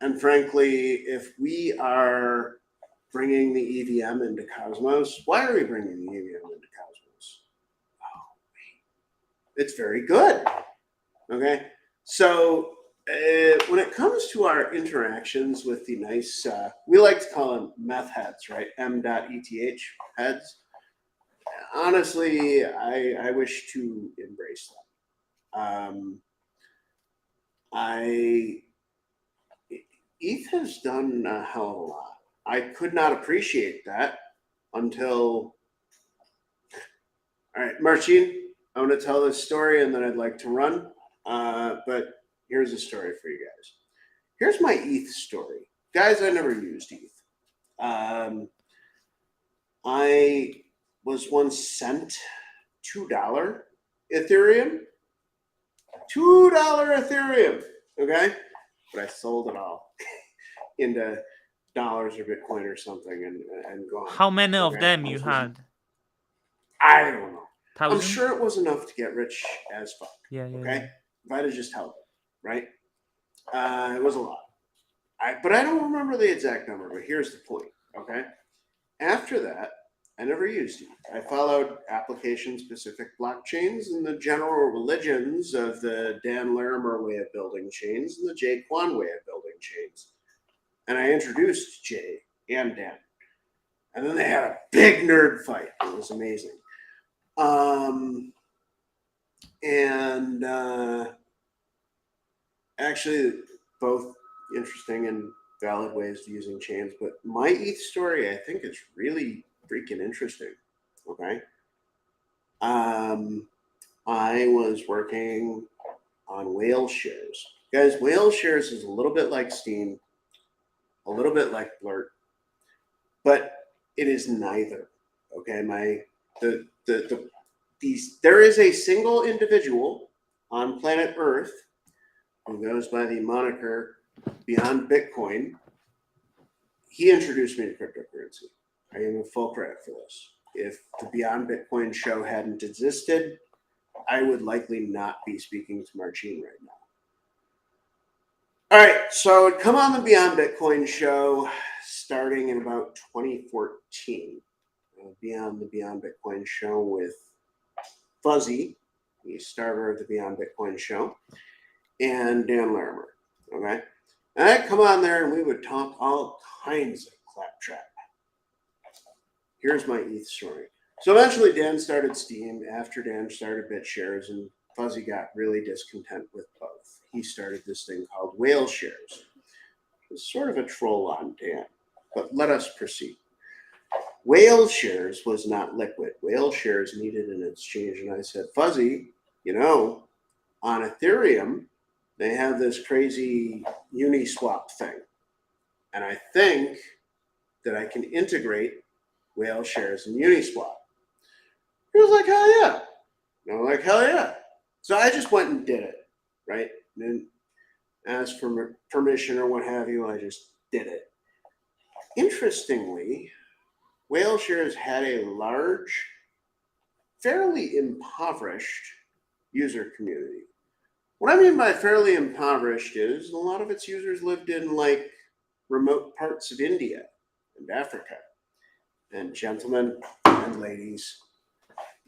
And frankly, if we are bringing the EVM into Cosmos, why are we bringing the EVM into Cosmos? Oh, it's very good. Okay, so when it comes to our interactions with the nice, we like to call them meth heads, right? M.ETH heads. Honestly, I wish to embrace them. ETH has done a hell of a lot. I could not appreciate that until. All right, Marcin, I want to tell this story and then I'd like to run. But here's a story for you guys. Here's my ETH story. Guys, I never used ETH. I was once sent $2 Ethereum. $2 Ethereum. Okay? But I sold it all into dollars or Bitcoin or something and gone. How many of them you had? I don't know. 1,000? I'm sure it was enough to get rich as fuck. Yeah. Okay? If I'd have just held it, right? It was a lot. But I don't remember the exact number, but here's the point, okay? After that, I never used it. I followed application-specific blockchains and the general religions of the Dan Larimer way of building chains and the Jay Kwan way of building chains. And I introduced Jay and Dan. And then they had a big nerd fight. It was amazing. Actually, both interesting and valid ways of using chains. But my ETH story, I think, is really freaking interesting. Okay. I was working on whale shares. Guys, whale shares is a little bit like Steam, a little bit like Blurt, but it is neither. Okay, there is a single individual on planet Earth who goes by the moniker Beyond Bitcoin. He introduced me to cryptocurrency. I give him full credit for this. If the Beyond Bitcoin show hadn't existed, I would likely not be speaking to Marcin right now. All right, so I'd come on the Beyond Bitcoin show starting in about 2014. Be on the Beyond Bitcoin show with Fuzzy, the starter of the Beyond Bitcoin show, and Dan Larimer. Okay, and I'd come on there and we would talk all kinds of claptrap. Here's my ETH story. So eventually Dan started Steam. After Dan started BitShares, and Fuzzy got really discontent with both. He started this thing called Whale Shares. It's sort of a troll on Dan, but let us proceed. Whale Shares was not liquid. Whale Shares needed an exchange. And I said, Fuzzy, on Ethereum, they have this crazy Uniswap thing. And I think that I can integrate Whale Shares and Uniswap. He was like, hell yeah. And I'm like, hell yeah. So I just went and did it, right? And then asked for permission or what have you. I just did it. Interestingly, Whale Shares had a large, fairly impoverished user community. What I mean by fairly impoverished is a lot of its users lived in like remote parts of India and Africa. And gentlemen and ladies,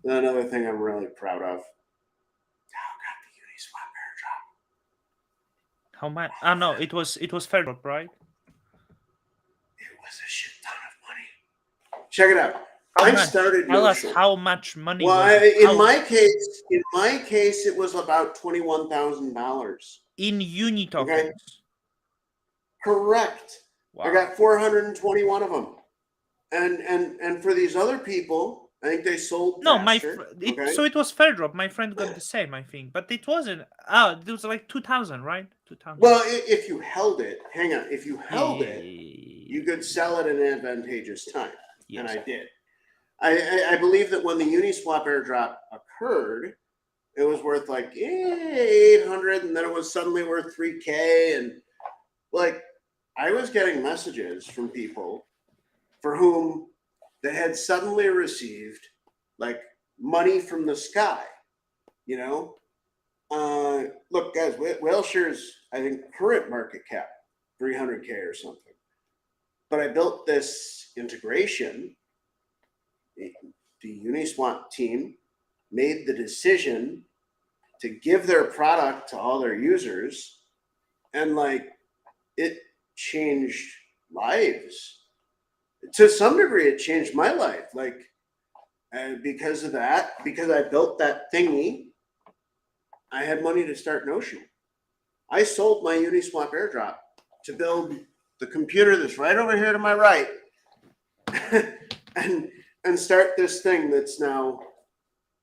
another thing I'm really proud of. Oh, got the Uniswap airdrop. How much? Ah, no, it was Fairdrop, right? It was a shit ton of money. Check it out. Started Tell us Notional. how much money. Well, was it? in my case, it was about $21,000 in uni tokens. Okay. Correct. Wow. I got 421 of them, and for these other people, I think they sold faster. So it was Fairdrop. My friend got the same, I think, but it wasn't. It was like 2,000, right? 2,000. Well, if you held it, hang on. If you held it, you could sell it at an advantageous time, and I did. I believe that when the Uniswap airdrop occurred, it was worth like 800, and then it was suddenly worth 3K, and like I was getting messages from people for whom they had suddenly received like money from the sky, Look, guys, Whale Shares, I think current market cap 300K or something. But I built this integration. The Uniswap team made the decision to give their product to all their users and like it changed lives. To some degree, it changed my life. Like, and because of that, because I built that thingy, I had money to start Notional. I sold my Uniswap airdrop to build the computer that's right over here to my right, and start this thing that's now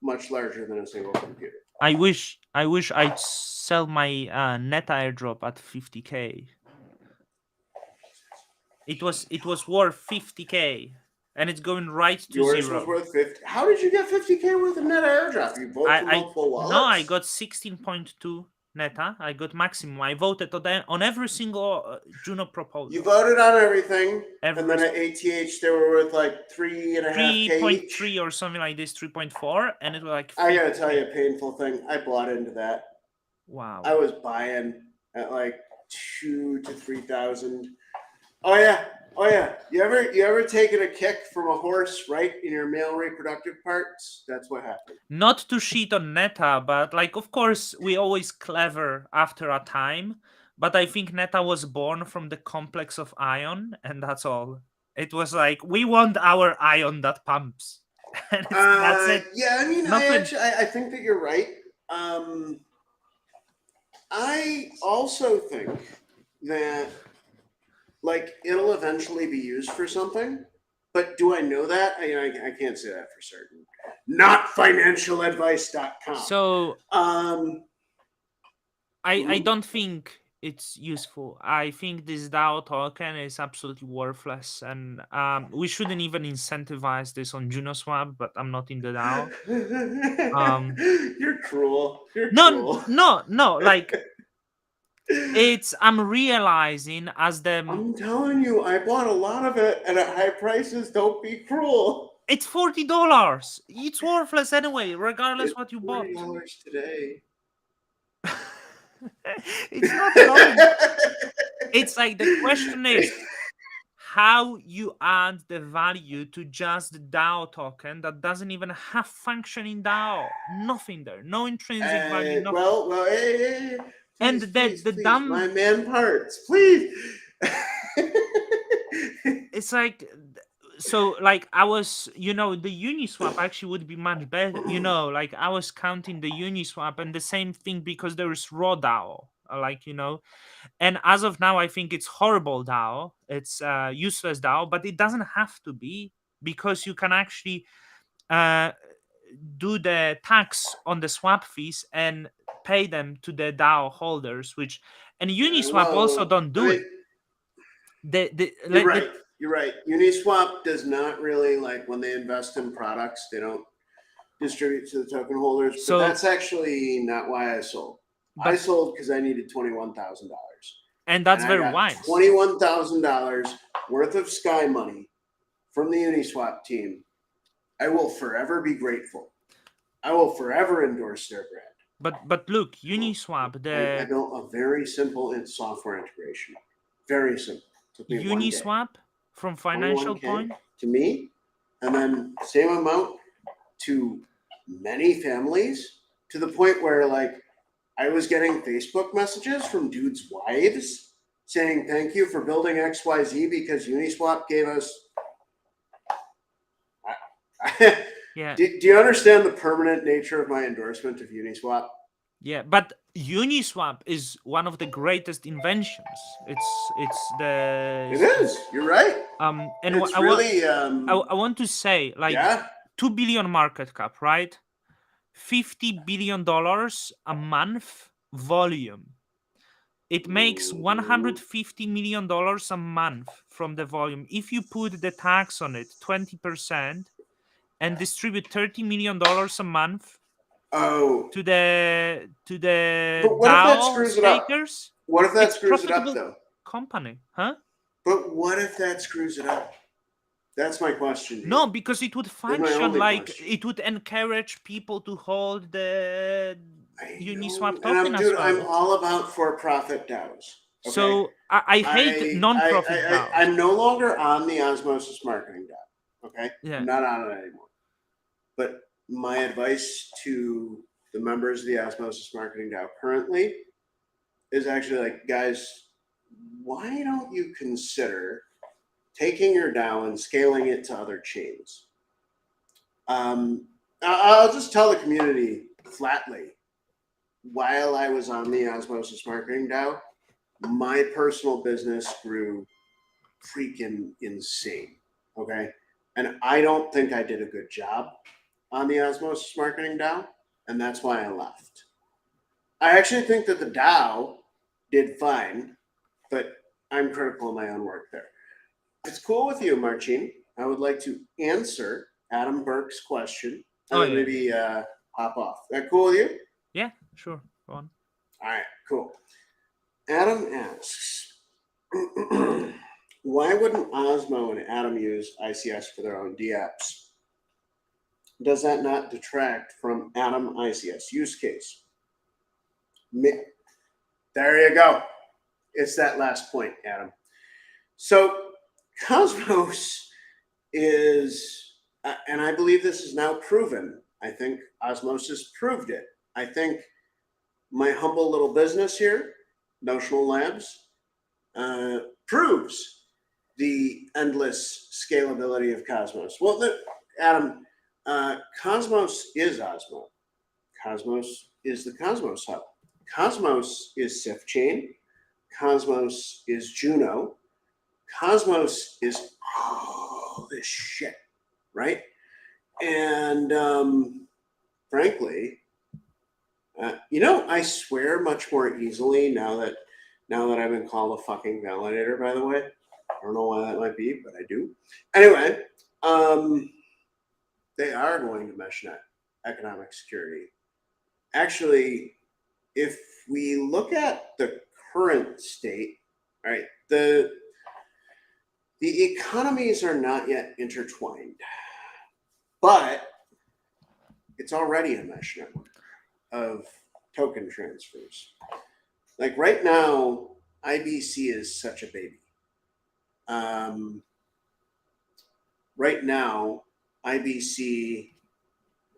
much larger than a single computer. I wish I'd sell my net airdrop at 50K. It was worth 50K, and it's going right to Yours was zero. worth 50. How did you get 50K worth of net airdrop? You vote for multiple wallets? No, I got 16.2 neta. I got maximum. I voted on every single Juno proposal. You voted on everything, and then at ATH they were worth like 3.5K each. 3.3 or something like this, 3.4, and it was like. I gotta tell you a painful thing. I bought into that. Wow. I was buying at like 2,000 to 3,000. Oh yeah. You ever taken a kick from a horse right in your male reproductive parts? That's what happened. Not to shit on Neta, but like, of course, we always clever after a time. But I think Neta was born from the complex of ion, and that's all. It was like, we want our ion that pumps. And that's it. Yeah, I mean, I think that you're right. I also think that like it'll eventually be used for something, but do I know that? I can't say that for certain. Not financialadvice.com. So I don't think it's useful. I think this DAO token is absolutely worthless, and we shouldn't even incentivize this on JunoSwap. But I'm not in the DAO. You're cruel. No. Like, I'm realizing as I'm telling you, I bought a lot of it, and at high prices. Don't be cruel. It's $40. It's worthless anyway, regardless what you bought. $40 today. It's not at all. It's like the question is how you add the value to just the DAO token that doesn't even have functioning DAO. Nothing there. No intrinsic value. Nothing. Well, hey, please, and the dumb my man parts, please. It's like, so like I was, the Uniswap actually would be much better. Like I was counting the Uniswap and the same thing because there is raw DAO, and as of now, I think it's horrible DAO. It's useless DAO, but it doesn't have to be, because you can actually do the tax on the swap fees and pay them to the DAO holders, and Uniswap also don't do it. You're right. Uniswap does not really, like, when they invest in products, they don't distribute to the token holders. But that's actually not why I sold. I sold because I needed $21,000. And that's very wise. $21,000 worth of Sky money from the Uniswap team. I will forever be grateful. I will forever endorse their brand. But look, Uniswap, I built a very simple software integration. Very simple. Uniswap, from financial point to me, and then same amount to many families, to the point where, like, I was getting Facebook messages from dudes' wives saying thank you for building XYZ because Uniswap gave us. Yeah. Do you understand the permanent nature of my endorsement of Uniswap? Yeah, but Uniswap is one of the greatest inventions. It is. You're right. And it's really. I want to say, like, 2 billion market cap, right? $50 billion a month volume. It makes $150 million a month from the volume. If you put the tax on it, 20%, and distribute $30 million a month. To the but what if that screws stakers, it up? What if that screws it up, though? Company, huh? But what if that screws it up? That's my question. No, because it would function like it would encourage people to hold the Uniswap token as well. I'm all about for-profit DAOs. Okay? So I hate non-profit DAOs. I'm no longer on the Osmosis marketing DAO. Okay, yeah. I'm not on it anymore. But my advice to the members of the Osmosis Marketing DAO currently is actually like, guys, why don't you consider taking your DAO and scaling it to other chains? I'll just tell the community flatly. While I was on the Osmosis Marketing DAO, my personal business grew freaking insane. Okay. And I don't think I did a good job on the Osmosis Marketing DAO, and that's why I left. I actually think that the DAO did fine, but I'm critical of my own work there. If it's cool with you, Marcin, I would like to answer Adam Burke's question and then maybe hop off. That cool with you? Yeah, sure. Go on. All right, cool. Adam asks, why wouldn't Osmo and Adam use ICS for their own DApps? Does that not detract from Adam ICS use case? There you go. It's that last point, Adam. So Cosmos is, and I believe this is now proven. I think Osmosis proved it. I think my humble little business here, Notional Labs, proves the endless scalability of Cosmos. Well, Adam, Cosmos is Osmo. Cosmos is the Cosmos Hub. Cosmos is Sif Chain. Cosmos is Juno. Cosmos is all this shit, right? And frankly, I swear much more easily now that I've been called a fucking validator, by the way. I don't know why that might be, but I do. Anyway, they are going to meshnet economic security. Actually, if we look at the current state, right, the economies are not yet intertwined, but it's already a mesh network of token transfers. Like right now, IBC is such a baby. Right now, IBC,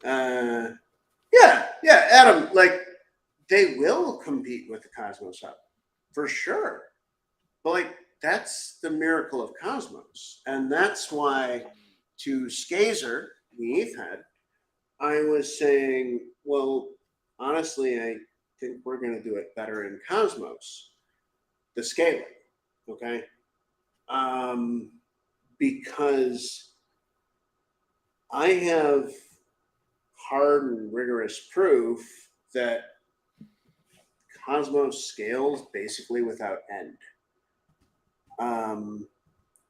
Adam, like they will compete with the Cosmos Hub for sure. But like that's the miracle of Cosmos. And that's why to Skazer, the ETH head, I was saying, well, honestly, I think we're going to do it better in Cosmos, the scaling, okay? Because I have hard and rigorous proof that Cosmos scales basically without end.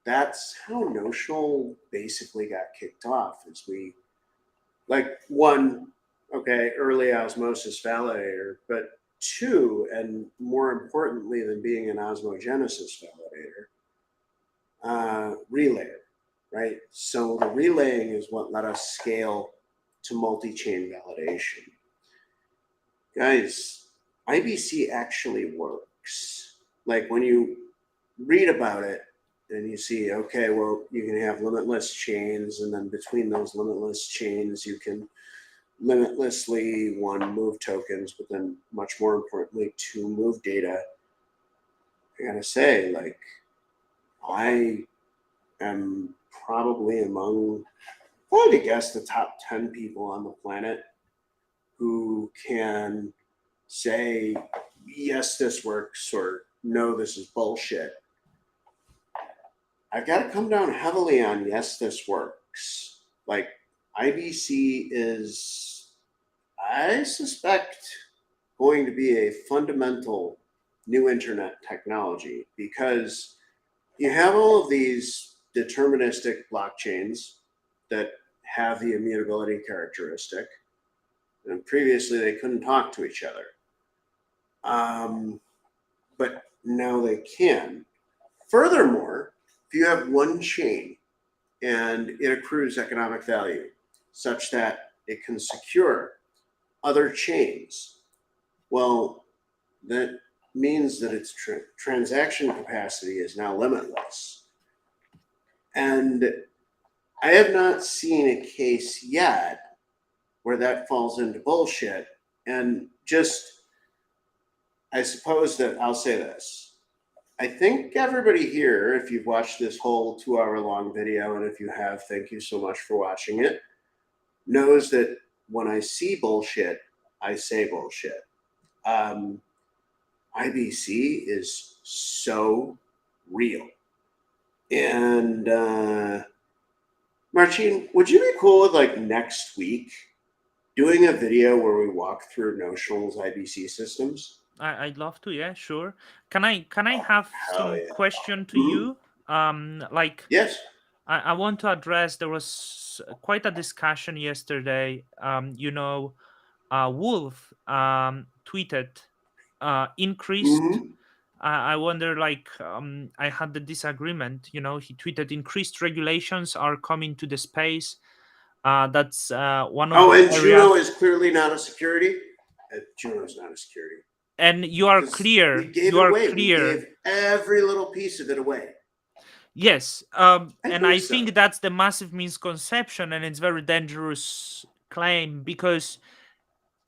That's how Notional basically got kicked off. Is we like one, okay, early osmosis validator, but two, and more importantly than being an osmogenesis validator, relayer, right? So the relaying is what let us scale to multi-chain validation. Guys, IBC actually works. Like when you read about it and you see, okay, well, you can have limitless chains, and then between those limitless chains, you can limitlessly, one, move tokens, but then much more importantly, two, move data. I gotta say, like, I am probably among, if I had to guess, the top 10 people on the planet who can say, yes, this works, or no, this is bullshit. I've got to come down heavily on, yes, this works. Like, IBC is, I suspect, going to be a fundamental new internet technology, because you have all of these deterministic blockchains that have the immutability characteristic, and previously they couldn't talk to each other. But now they can. Furthermore, if you have one chain and it accrues economic value such that it can secure other chains, well, that means that its transaction capacity is now limitless. And I have not seen a case yet where that falls into bullshit. And just I suppose that I'll say this. I think everybody here, if you've watched this whole 2 hour long video, and if you have, thank you so much for watching it, knows that when I see bullshit, I say bullshit. IBC is so real. And Marcin, would you be cool with like next week doing a video where we walk through Notional's IBC systems? I'd love to. Yeah, sure. Can I have Hell some yeah. question to Mhm. you? Like Yes. I want to address. There was quite a discussion yesterday. Wolf tweeted increased. Mm-hmm. I wonder, like, I had the disagreement. He tweeted increased regulations are coming to the space. That's one of Oh, the and area, Juno is clearly not a security. Juno's not a security and you are because we clear. gave You it are away. We clear. gave every little piece of it away. Yes, I and think I so. think that's the massive misconception, and it's very dangerous claim because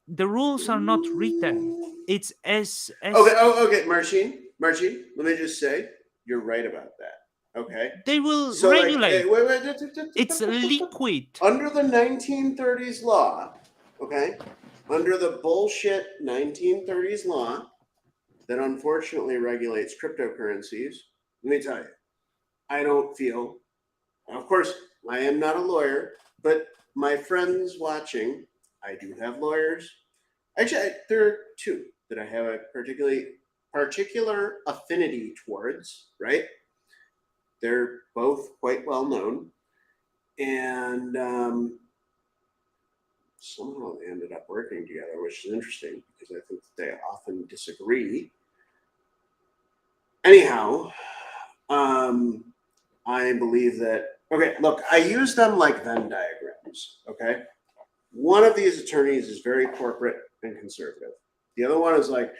the rules are not written. It's as Okay, Marcin. Let me just say, you're right about that. Okay, they will so like, regulate. wait. It's liquid. Under the 1930s law, okay, under the bullshit 1930s law that unfortunately regulates cryptocurrencies, let me tell you, I don't feel, of course, I am not a lawyer, but my friends watching, I do have lawyers. Actually, there are two that I have a particular affinity towards, right? They're both quite well known. And somehow they ended up working together, which is interesting because I think that they often disagree. Anyhow, I believe that, okay, look, I use them like Venn diagrams, okay? One of these attorneys is very corporate and conservative. The other one is like,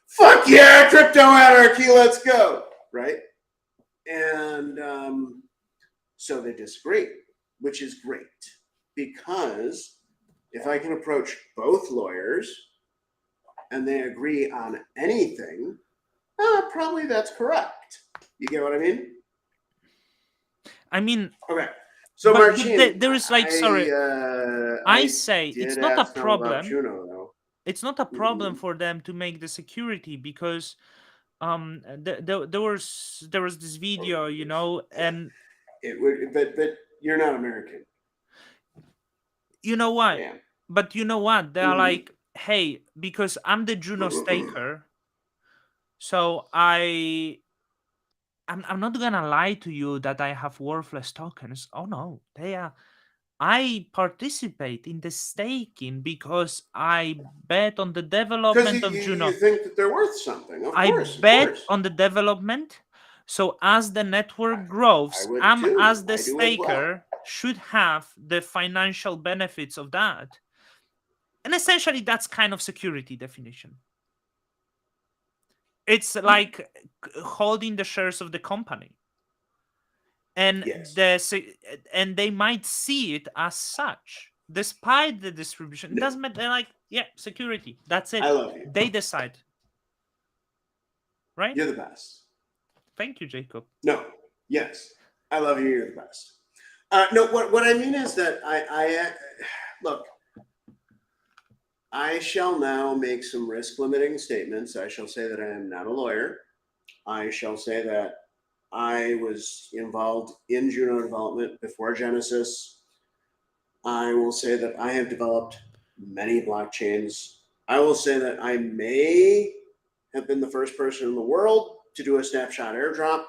fuck yeah, crypto anarchy, let's go, right? And so they disagree, which is great because if I can approach both lawyers and they agree on anything, probably that's correct. You get what I mean? I mean, Okay. So but Marcin, there is, like, sorry. I I say it's did not a ask them about problem. Juno though. It's not a problem Mm-hmm. for them to make the security because there was this video, and It would, but you're not American. you know I why? am. But you know what? They are Mm-hmm. like, hey, because I'm the Juno staker, so I'm not gonna lie to you that I have worthless tokens. Oh no, they are. I participate in the staking because I bet on the Because development of you Juno. think that they're worth something, of I course, of bet course. on the development. So as the network I grows, would I'm too. as the I do as well. staker should have the financial benefits of that. And essentially that's kind of security definition. It's like holding the shares of the company. And Yes. and they might see it as such despite the distribution. It No, doesn't matter. They're like, yeah, security, that's I it. love you. They decide, right? You're the best. Thank you, Jacob. No. Yes. I love you. You're the best. No. What I mean is that I look. I shall now make some risk limiting statements. I shall say that I am not a lawyer. I shall say that I was involved in Juno development before Genesis. I will say that I have developed many blockchains. I will say that I may have been the first person in the world to do a snapshot airdrop.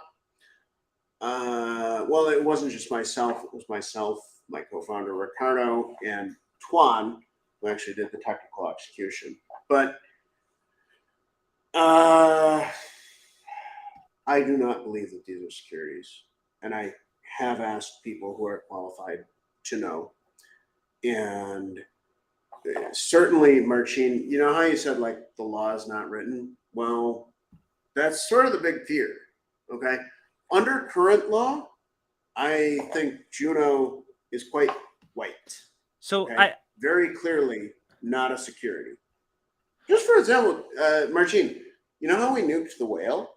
Well, it wasn't just myself, it was myself, my co founder Ricardo, and Tuan, who actually did the technical execution. But I do not believe that these are securities. And I have asked people who are qualified to know. And certainly, Marcin, you know how you said like the law is not written? Well, that's sort of the big fear. Okay. Under current law, I think Juno is quite white. So Okay. Very clearly not a security. Just for example, Marcin, You know how we nuked the whale?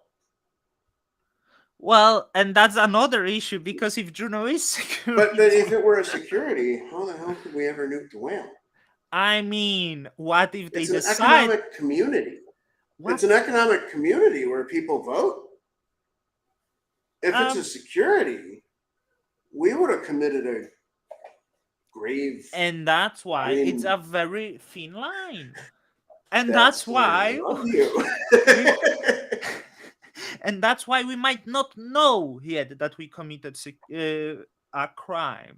Well, and that's another issue, because if Juno is security, But if it were a security, how the hell could we ever nuke the whale? I mean, what if they It's an decide? economic community. What? It's an economic community where people vote. If it's a security, we would have committed a grave. And that's why I mean, it's a very thin line. And that's that's why I why love you. and that's why we might not know yet that we committed a crime.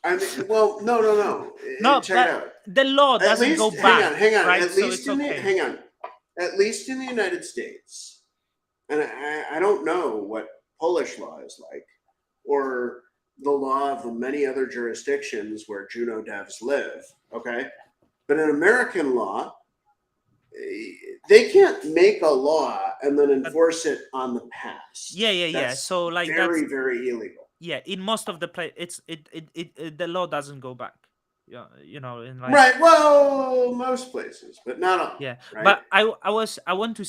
I mean, well, no. No, Check it out. the law At doesn't least, go back. hang on. Right? At So least it's in okay. hang on. At least in the United States, and I don't know what Polish law is like, or the law of the many other jurisdictions where Juno devs live. Okay, but in American law, they can't make a law and then enforce it on the past. Yeah. That's So like very, very illegal. Yeah, in most of the play, the law doesn't go back. Yeah, in like, Right. Well, most places, but not all. yeah. Right. But I want to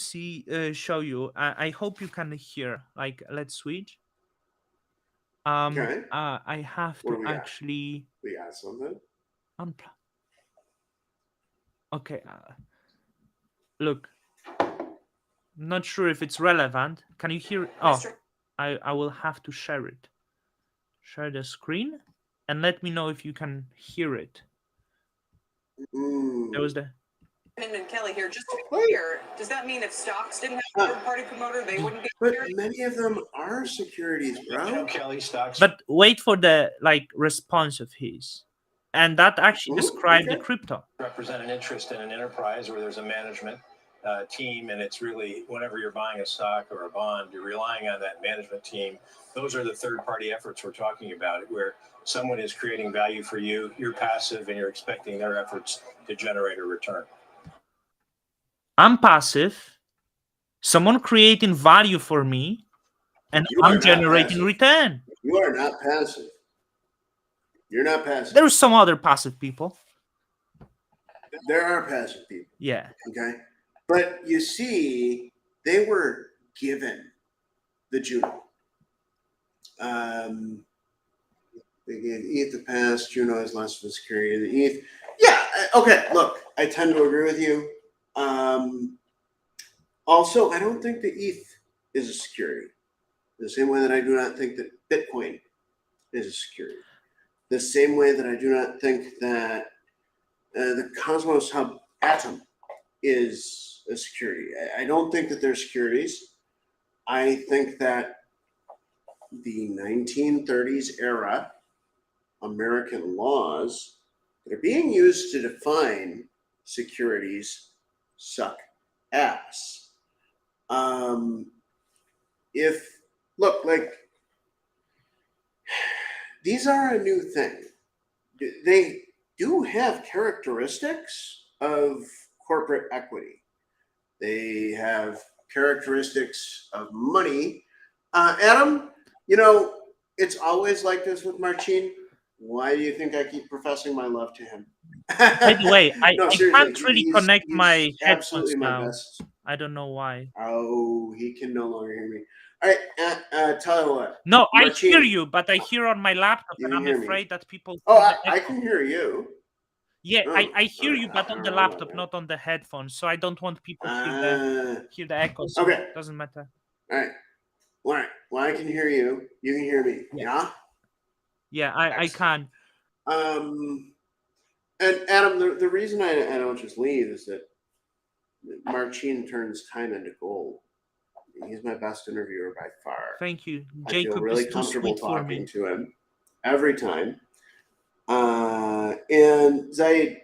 show you. I hope you can hear. Like, let's switch. Okay. I have What to do we got? actually We got something. unplug. Okay. Look. Not sure if it's relevant. Can you hear? Oh, I will have to share it. Share the screen, and let me know if you can hear it. There was the. And Kelly here, just to be clear, does that mean if stocks didn't have a third-party promoter, they wouldn't be? But many of them are securities, bro. Kelly stocks. But wait for the response of his, and that actually described the crypto. Represent an interest in an enterprise where there's a management team, and it's really whenever you're buying a stock or a bond, you're relying on that management team. Those are the third-party efforts we're talking about, where someone is creating value for you. You're passive, and you're expecting their efforts to generate a return. I'm passive, someone creating value for me, and I'm generating return. You are not passive. You're not passive. There's some other passive people. There are passive people. Yeah. Okay. But you see, they were given the Juno. They gave ETH the pass. Juno is less of a security than ETH. Yeah. Okay. Look, I tend to agree with you. Also, I don't think that ETH is a security. The same way that I do not think that Bitcoin is a security. The same way that I do not think that the Cosmos Hub Atom is a security. I don't think that they're securities. I think that the 1930s era American laws that are being used to define securities suck ass. These are a new thing. They do have characteristics of corporate equity. They have characteristics of money. Adam, it's always like this with Marcin. Why do you think I keep professing my love to him? By the way, I can't really connect my headphones now. Best. I don't know why. Oh, he can no longer hear me. All right, tell you what. No, Marcin, I hear you, but I hear on my laptop, and I'm afraid that people. I can hear you. Yeah, I hear you, but on the laptop, not on the headphones. So I don't want people to hear the echo. So okay, it doesn't matter. All right. Well, I can hear you. You can hear me. Yeah. Yeah, I can. And Adam, the reason I don't just leave is that Marcin turns time into gold. He's my best interviewer by far. Thank you. Jacob I feel really comfortable talking to him every time. And Zaid,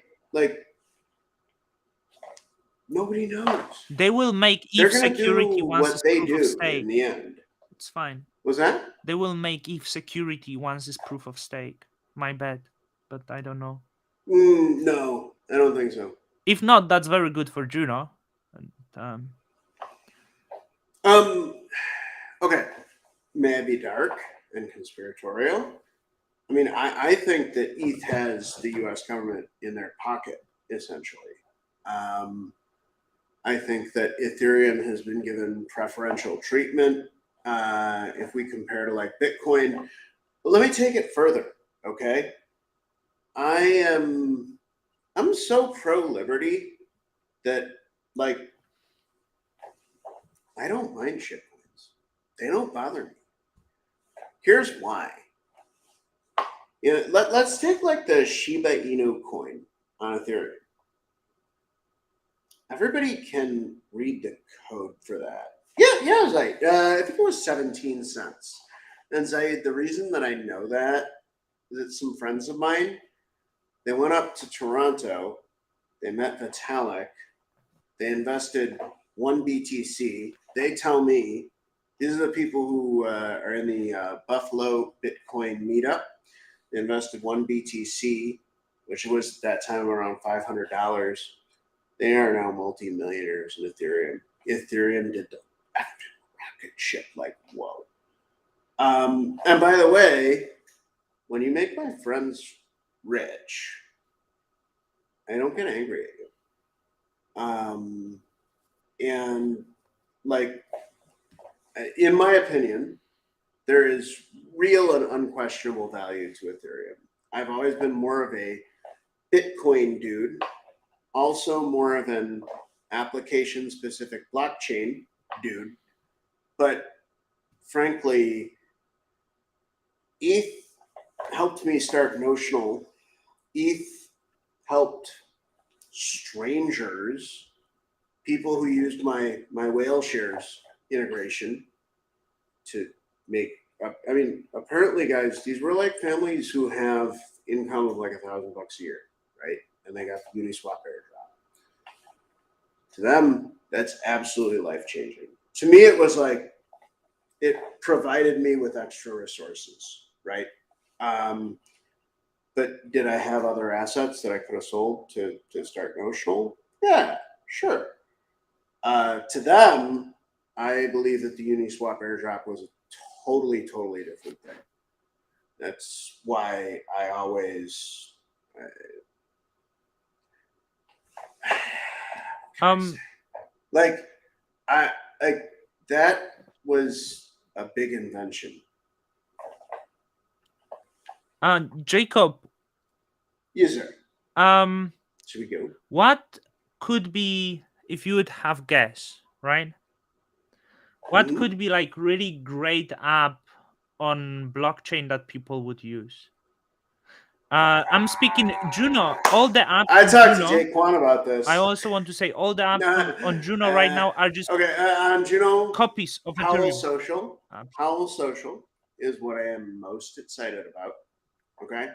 nobody knows. They will make ETH security once what they do in the end. It's fine. What's that? They will make ETH security once it's proof of stake. My bet, but I don't know. No, I don't think so. If not, that's very good for Juno. Okay. May I be dark and conspiratorial? I mean, I think that ETH has the U.S. government in their pocket, essentially. I think that Ethereum has been given preferential treatment if we compare to like Bitcoin. But let me take it further, okay? I'm so pro liberty that like I don't mind shitcoins. They don't bother me. Here's why. Let's take like the Shiba Inu coin on Ethereum. Everybody can read the code for that. Yeah, Zaid. I think it was 17 cents. And Zaid, the reason that I know that is that some friends of mine, they went up to Toronto, they met Vitalik, they invested 1 BTC. They tell me, these are the people who are in the Buffalo Bitcoin meetup. They invested 1 BTC, which was at that time around $500. They are now multi-millionaires in Ethereum. Ethereum did the rocket ship, like, whoa. And by the way, when you make my friends rich, I don't get angry at you. And like, in my opinion, there is real and unquestionable value to Ethereum. I've always been more of a Bitcoin dude, also more of an application-specific blockchain dude. But frankly, ETH helped me start Notional. ETH helped strangers, people who used my whale shares integration to make. I mean, apparently, guys, these were like families who have income of like $1,000 a year, right? And they got Uniswap airdrop. To them, that's absolutely life-changing. To me, it was like it provided me with extra resources, right? But did I have other assets that I could have sold to start Notional? Yeah, sure. To them, I believe that the Uniswap airdrop was a totally different thing. That's why I always like that was a big invention. Jacob. Yes, sir. Should we go? What could be, if you would have guess, right? What could be like really great app on blockchain that people would use? I'm speaking Juno. All the apps. I talked Juno, to Jake Kwan about this. I also want to say all the apps on Juno right now are just okay. On Juno, copies of Howl Ethereum. Social. Howl Social is what I am most excited about. Okay.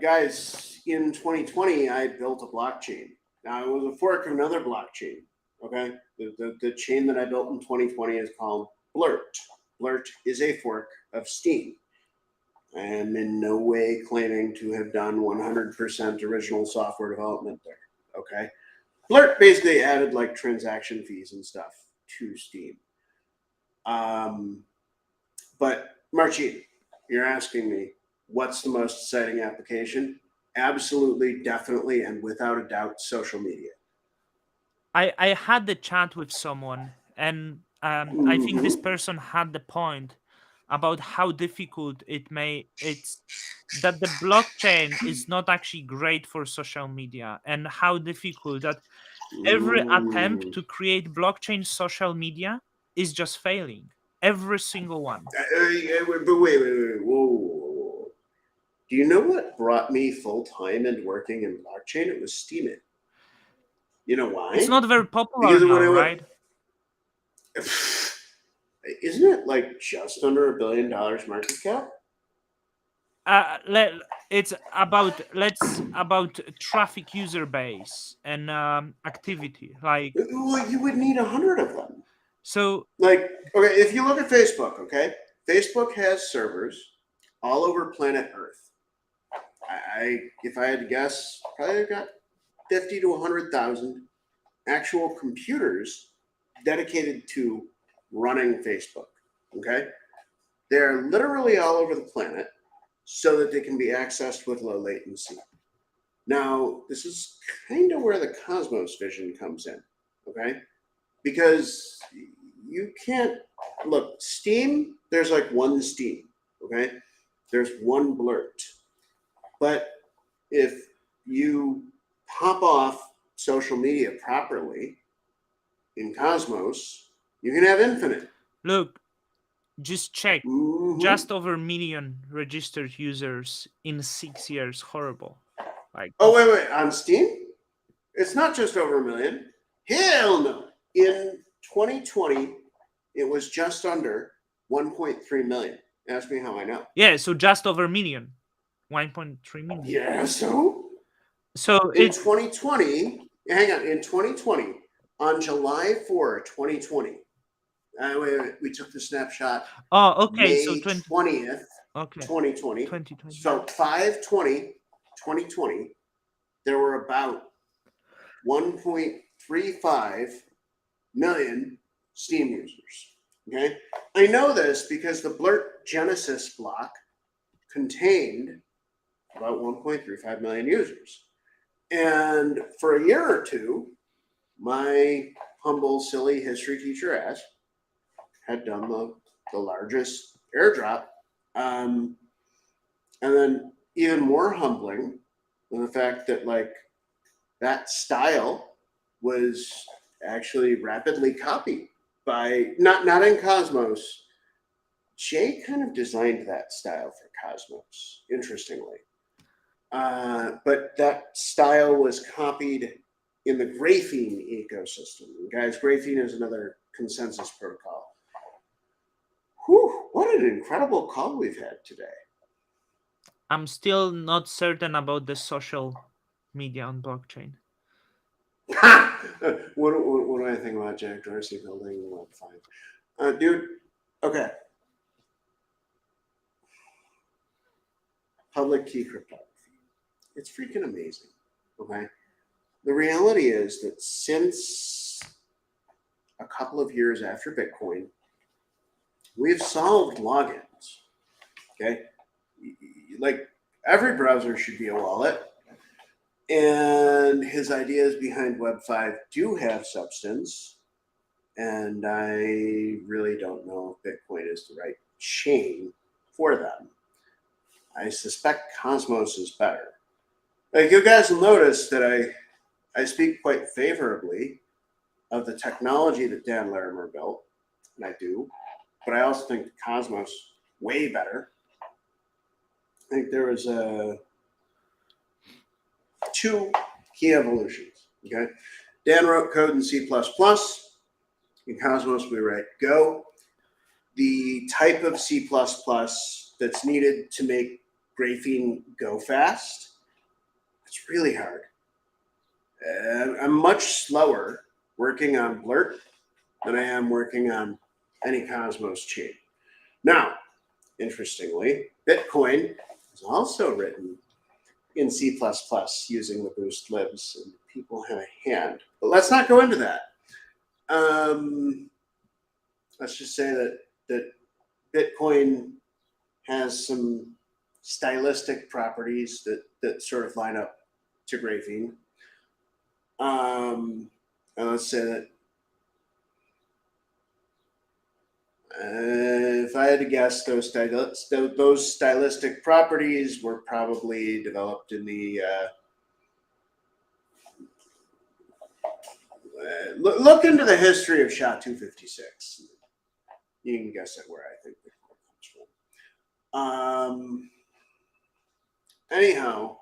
Guys, in 2020, I built a blockchain. Now, it was a fork of another blockchain. Okay. The chain that I built in 2020 is called Blurt. Blurt is a fork of Steem. I am in no way claiming to have done 100% original software development there. Okay. Blurt basically added like transaction fees and stuff to Steem. But Marcin, you're asking me, what's the most exciting application? Absolutely, definitely, and without a doubt, social media. I had the chat with someone, and I think this person had the point about how difficult it's that the blockchain is not actually great for social media, and how difficult that every attempt to create blockchain social media is just failing. Every single one. But wait, whoa. Do you know what brought me full time into working in blockchain? It was Steemit. You know why? It's not very popular Because now, right? Isn't it like just under $1 billion market cap? It's about traffic user base and activity. Like, well, you would need 100 of them. So, like, okay, if you look at Facebook, okay, Facebook has servers all over planet Earth. If I had to guess, probably got 50 to 100,000 actual computers dedicated to running Facebook. Okay, they're literally all over the planet so that they can be accessed with low latency. Now, this is kind of where the Cosmos vision comes in, okay? Because you can't look, Steam, there's like one Steam, okay? There's one Blurt. But if you pop off social media properly in Cosmos, you can have infinite. Look, just check. Mhm. Just over a million registered users in 6 years. Horrible. Like, Oh, wait. On Steam? It's not just over a million. Hell no. In 2020, it was just under 1.3 million. Ask me how I know. yeah, so just over a million. 1.3 million. Yeah, so So in it's 2020, hang on, in 2020, on July 4, 2020, wait, we took the snapshot okay, so May 20 20th, okay. 2020. 2020. So 5/20/2020, there were about 1.35 million Steam users. Okay, I know this because the Blurt Genesis block contained about 1.35 million users. And for a year or two, my humble, silly history teacher ass had done the largest airdrop. And then even more humbling than the fact that like that style was actually rapidly copied by not in Cosmos. Jay kind of designed that style for Cosmos, interestingly. But that style was copied in the graphene ecosystem. And guys, graphene is another consensus protocol. Whew, what an incredible call we've had today. I'm still not certain about the social media on blockchain. What do I think about Jack Dorsey building Web 5? Dude, okay. Public key cryptography. It's freaking amazing. Okay. The reality is that since a couple of years after Bitcoin, we've solved logins. Okay. Like every browser should be a wallet. And his ideas behind Web 5 do have substance. And I really don't know if Bitcoin is the right chain for them. I suspect Cosmos is better. Like you guys will notice that I speak quite favorably of the technology that Dan Larimer built, and I do, but I also think Cosmos way better. I think there was two key evolutions. Okay, Dan wrote code in C++. In Cosmos, we write Go. The type of C++ that's needed to make graphene go fast, it's really hard. I'm much slower working on Blurt than I am working on any Cosmos chain. Now, interestingly, Bitcoin is also written in C++ using the boost libs, and people have a hand. But let's not go into that. Let's just say that Bitcoin has some stylistic properties that sort of line up to graphene. And let's say that if I had to guess, those stylistic properties were probably developed in the look into the history of SHA-256. You can guess at where I think Bitcoin comes from. Anyhow,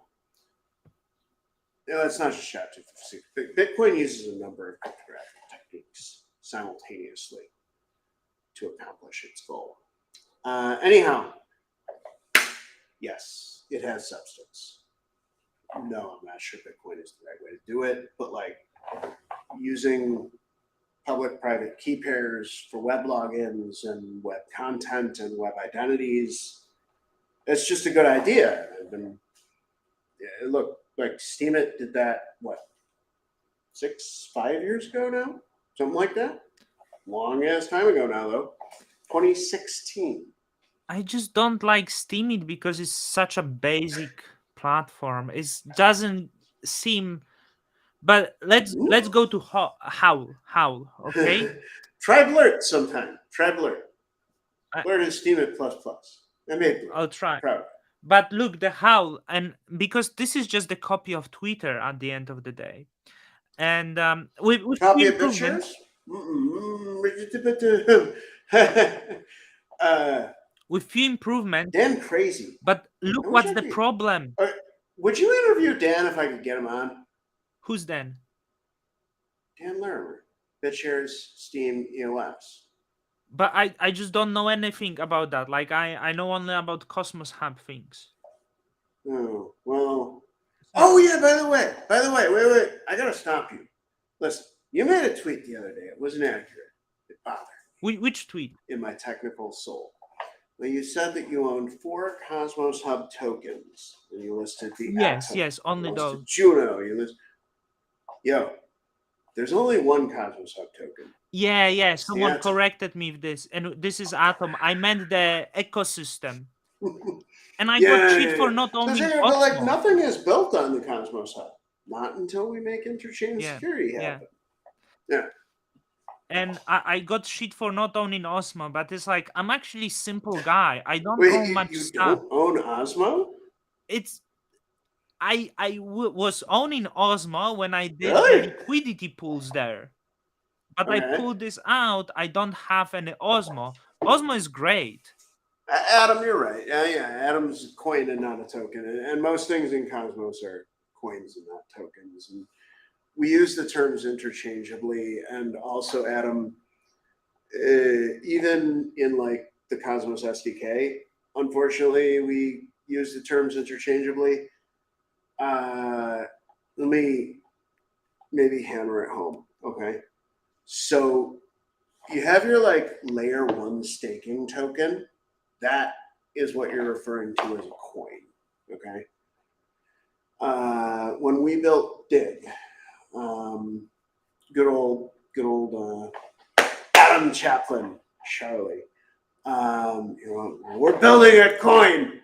it's not just SHA-256. Bitcoin uses a number of cryptographic techniques simultaneously to accomplish its goal. Anyhow, yes, it has substance. No, I'm not sure Bitcoin is the right way to do it, but like using public-private key pairs for web logins and web content and web identities, it's just a good idea. Look, like Steemit did that, what, 5 years ago now? Something like that? Long ass time ago now, though. 2016. I just don't like Steemit because it's such a basic platform. It doesn't seem. But let's go to Howl. Okay. Try Blurt sometime. Try Blurt. I- Blurt is Steam at plus plus. I made Blurt. I'll try. Proud. But look, the Howl, and because this is just a copy of Twitter at the end of the day, and with Copy few of improvements, BitShares? with few improvements. Dan Crazy. But look, I wish what's I the could- problem? Would you interview Dan if I could get him on? Who's then? Dan Larimer. BitShares, Steam, EOS. But I just don't know anything about that. Like I know only about Cosmos Hub things. Oh, well. Oh, yeah, by the way, wait. I got to stop you. Listen, you made a tweet the other day. It wasn't accurate. It bothered Which tweet? me in my technical soul. Well, you said that you owned 4 Cosmos Hub tokens, and you listed the Yes, Atom, yes, only you listed those. Juno. Yo, there's only one Cosmos Hub token. Yeah. Someone Atom. corrected me with this, and this is Atom. I meant the ecosystem, and I Yeah, got shit yeah, for yeah. not owning But like Osmo. nothing is built on the Cosmos Hub. Not until we make interchain Yeah, security yeah. happen. Yeah. And I got shit for not owning Osmo, but it's like I'm actually simple guy. I don't Wait, own much you stuff. don't own Osmo? It's I was owning Osmo when I did Really? the liquidity pools there. But I Okay. pulled this out. I don't have any Osmo. Osmo is great. Adam, you're right. Yeah. Adam's a coin and not a token. And most things in Cosmos are coins and not tokens. And we use the terms interchangeably. And also, Adam, even in like the Cosmos SDK, unfortunately, we use the terms interchangeably. Let me maybe hammer it home. Okay. So you have your like layer 1 staking token. That is what you're referring to as a coin. Okay. When we built Dig, good old Adam Chaplin, Charlie. We're building a coin.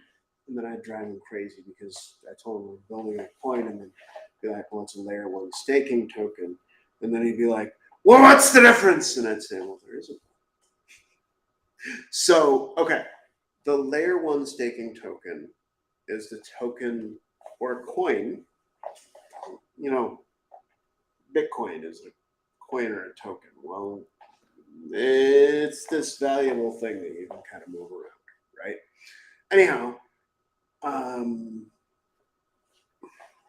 And then I'd drive him crazy because I told him we're building a coin, and then be like, well, it's a layer 1 staking token. And then he'd be like, well, what's the difference? And I'd say, well, there isn't. So, okay. The layer 1 staking token is the token or coin. Bitcoin is a coin or a token. Well, it's this valuable thing that you can kind of move around, right? Anyhow,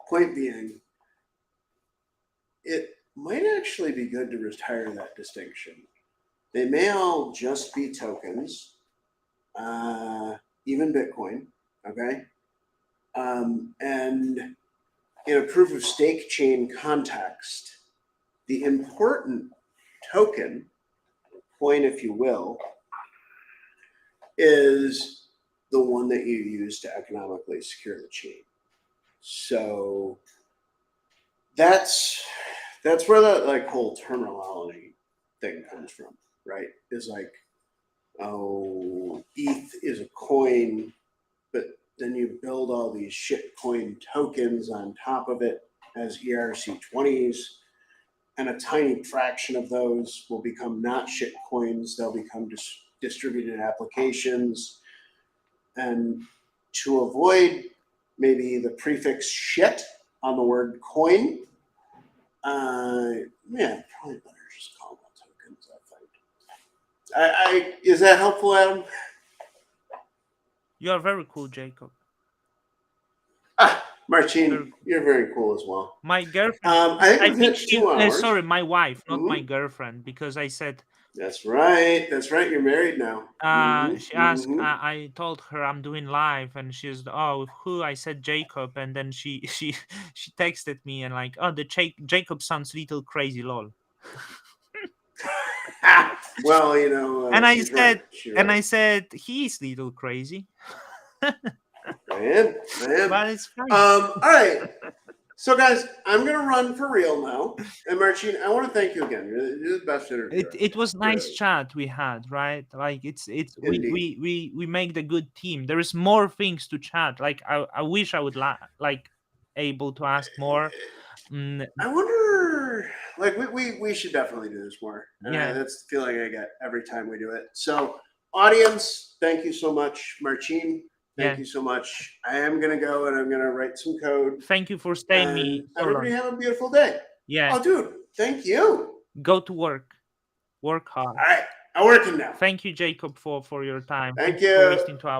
point being, it might actually be good to retire that distinction. They may all just be tokens, even Bitcoin, okay? And in a proof of stake chain context, the important token, coin if you will, is the one that you use to economically secure the chain. So that's where that like whole terminology thing comes from, right? Is like, oh, ETH is a coin, but then you build all these shit coin tokens on top of it as ERC20s, and a tiny fraction of those will become not shit coins. They'll become distributed applications. And to avoid maybe the prefix shit on the word coin, probably better just call them tokens, I think. Is that helpful, Adam? You are very cool, Jacob. Marcin, you're very cool as well. My girlfriend. I think we've hit 2 hours. Sorry, my wife, not my girlfriend, because I said. That's right. You're married now. She asked. I told her I'm doing live, and she's with who? I said Jacob, and then she texted me and like, oh, the Jacob sounds little crazy, lol. Well, and I said, right. I said he's little crazy. I am. But it's fine. All right. So, guys, I'm gonna run for real now. And Marcin, I want to thank you again. You're the best interviewer. It was nice Really. chat we had, right? Like it's Indeed. we make the good team. There is more things to chat. Like I wish I would like able to ask more. I wonder, like, we should definitely do this more. Yeah. That's the feeling I get every time we do it. So, audience, thank you so much. Marcin, thank Yeah. you so much. I am going to go and I'm going to write some code. Thank you for staying me And so everybody long. have a beautiful day. Yeah. Oh, dude, thank you. Go to work. Work hard. All right, I'm working now. Thank you, Jacob, for your time. Thank you for you. listening to our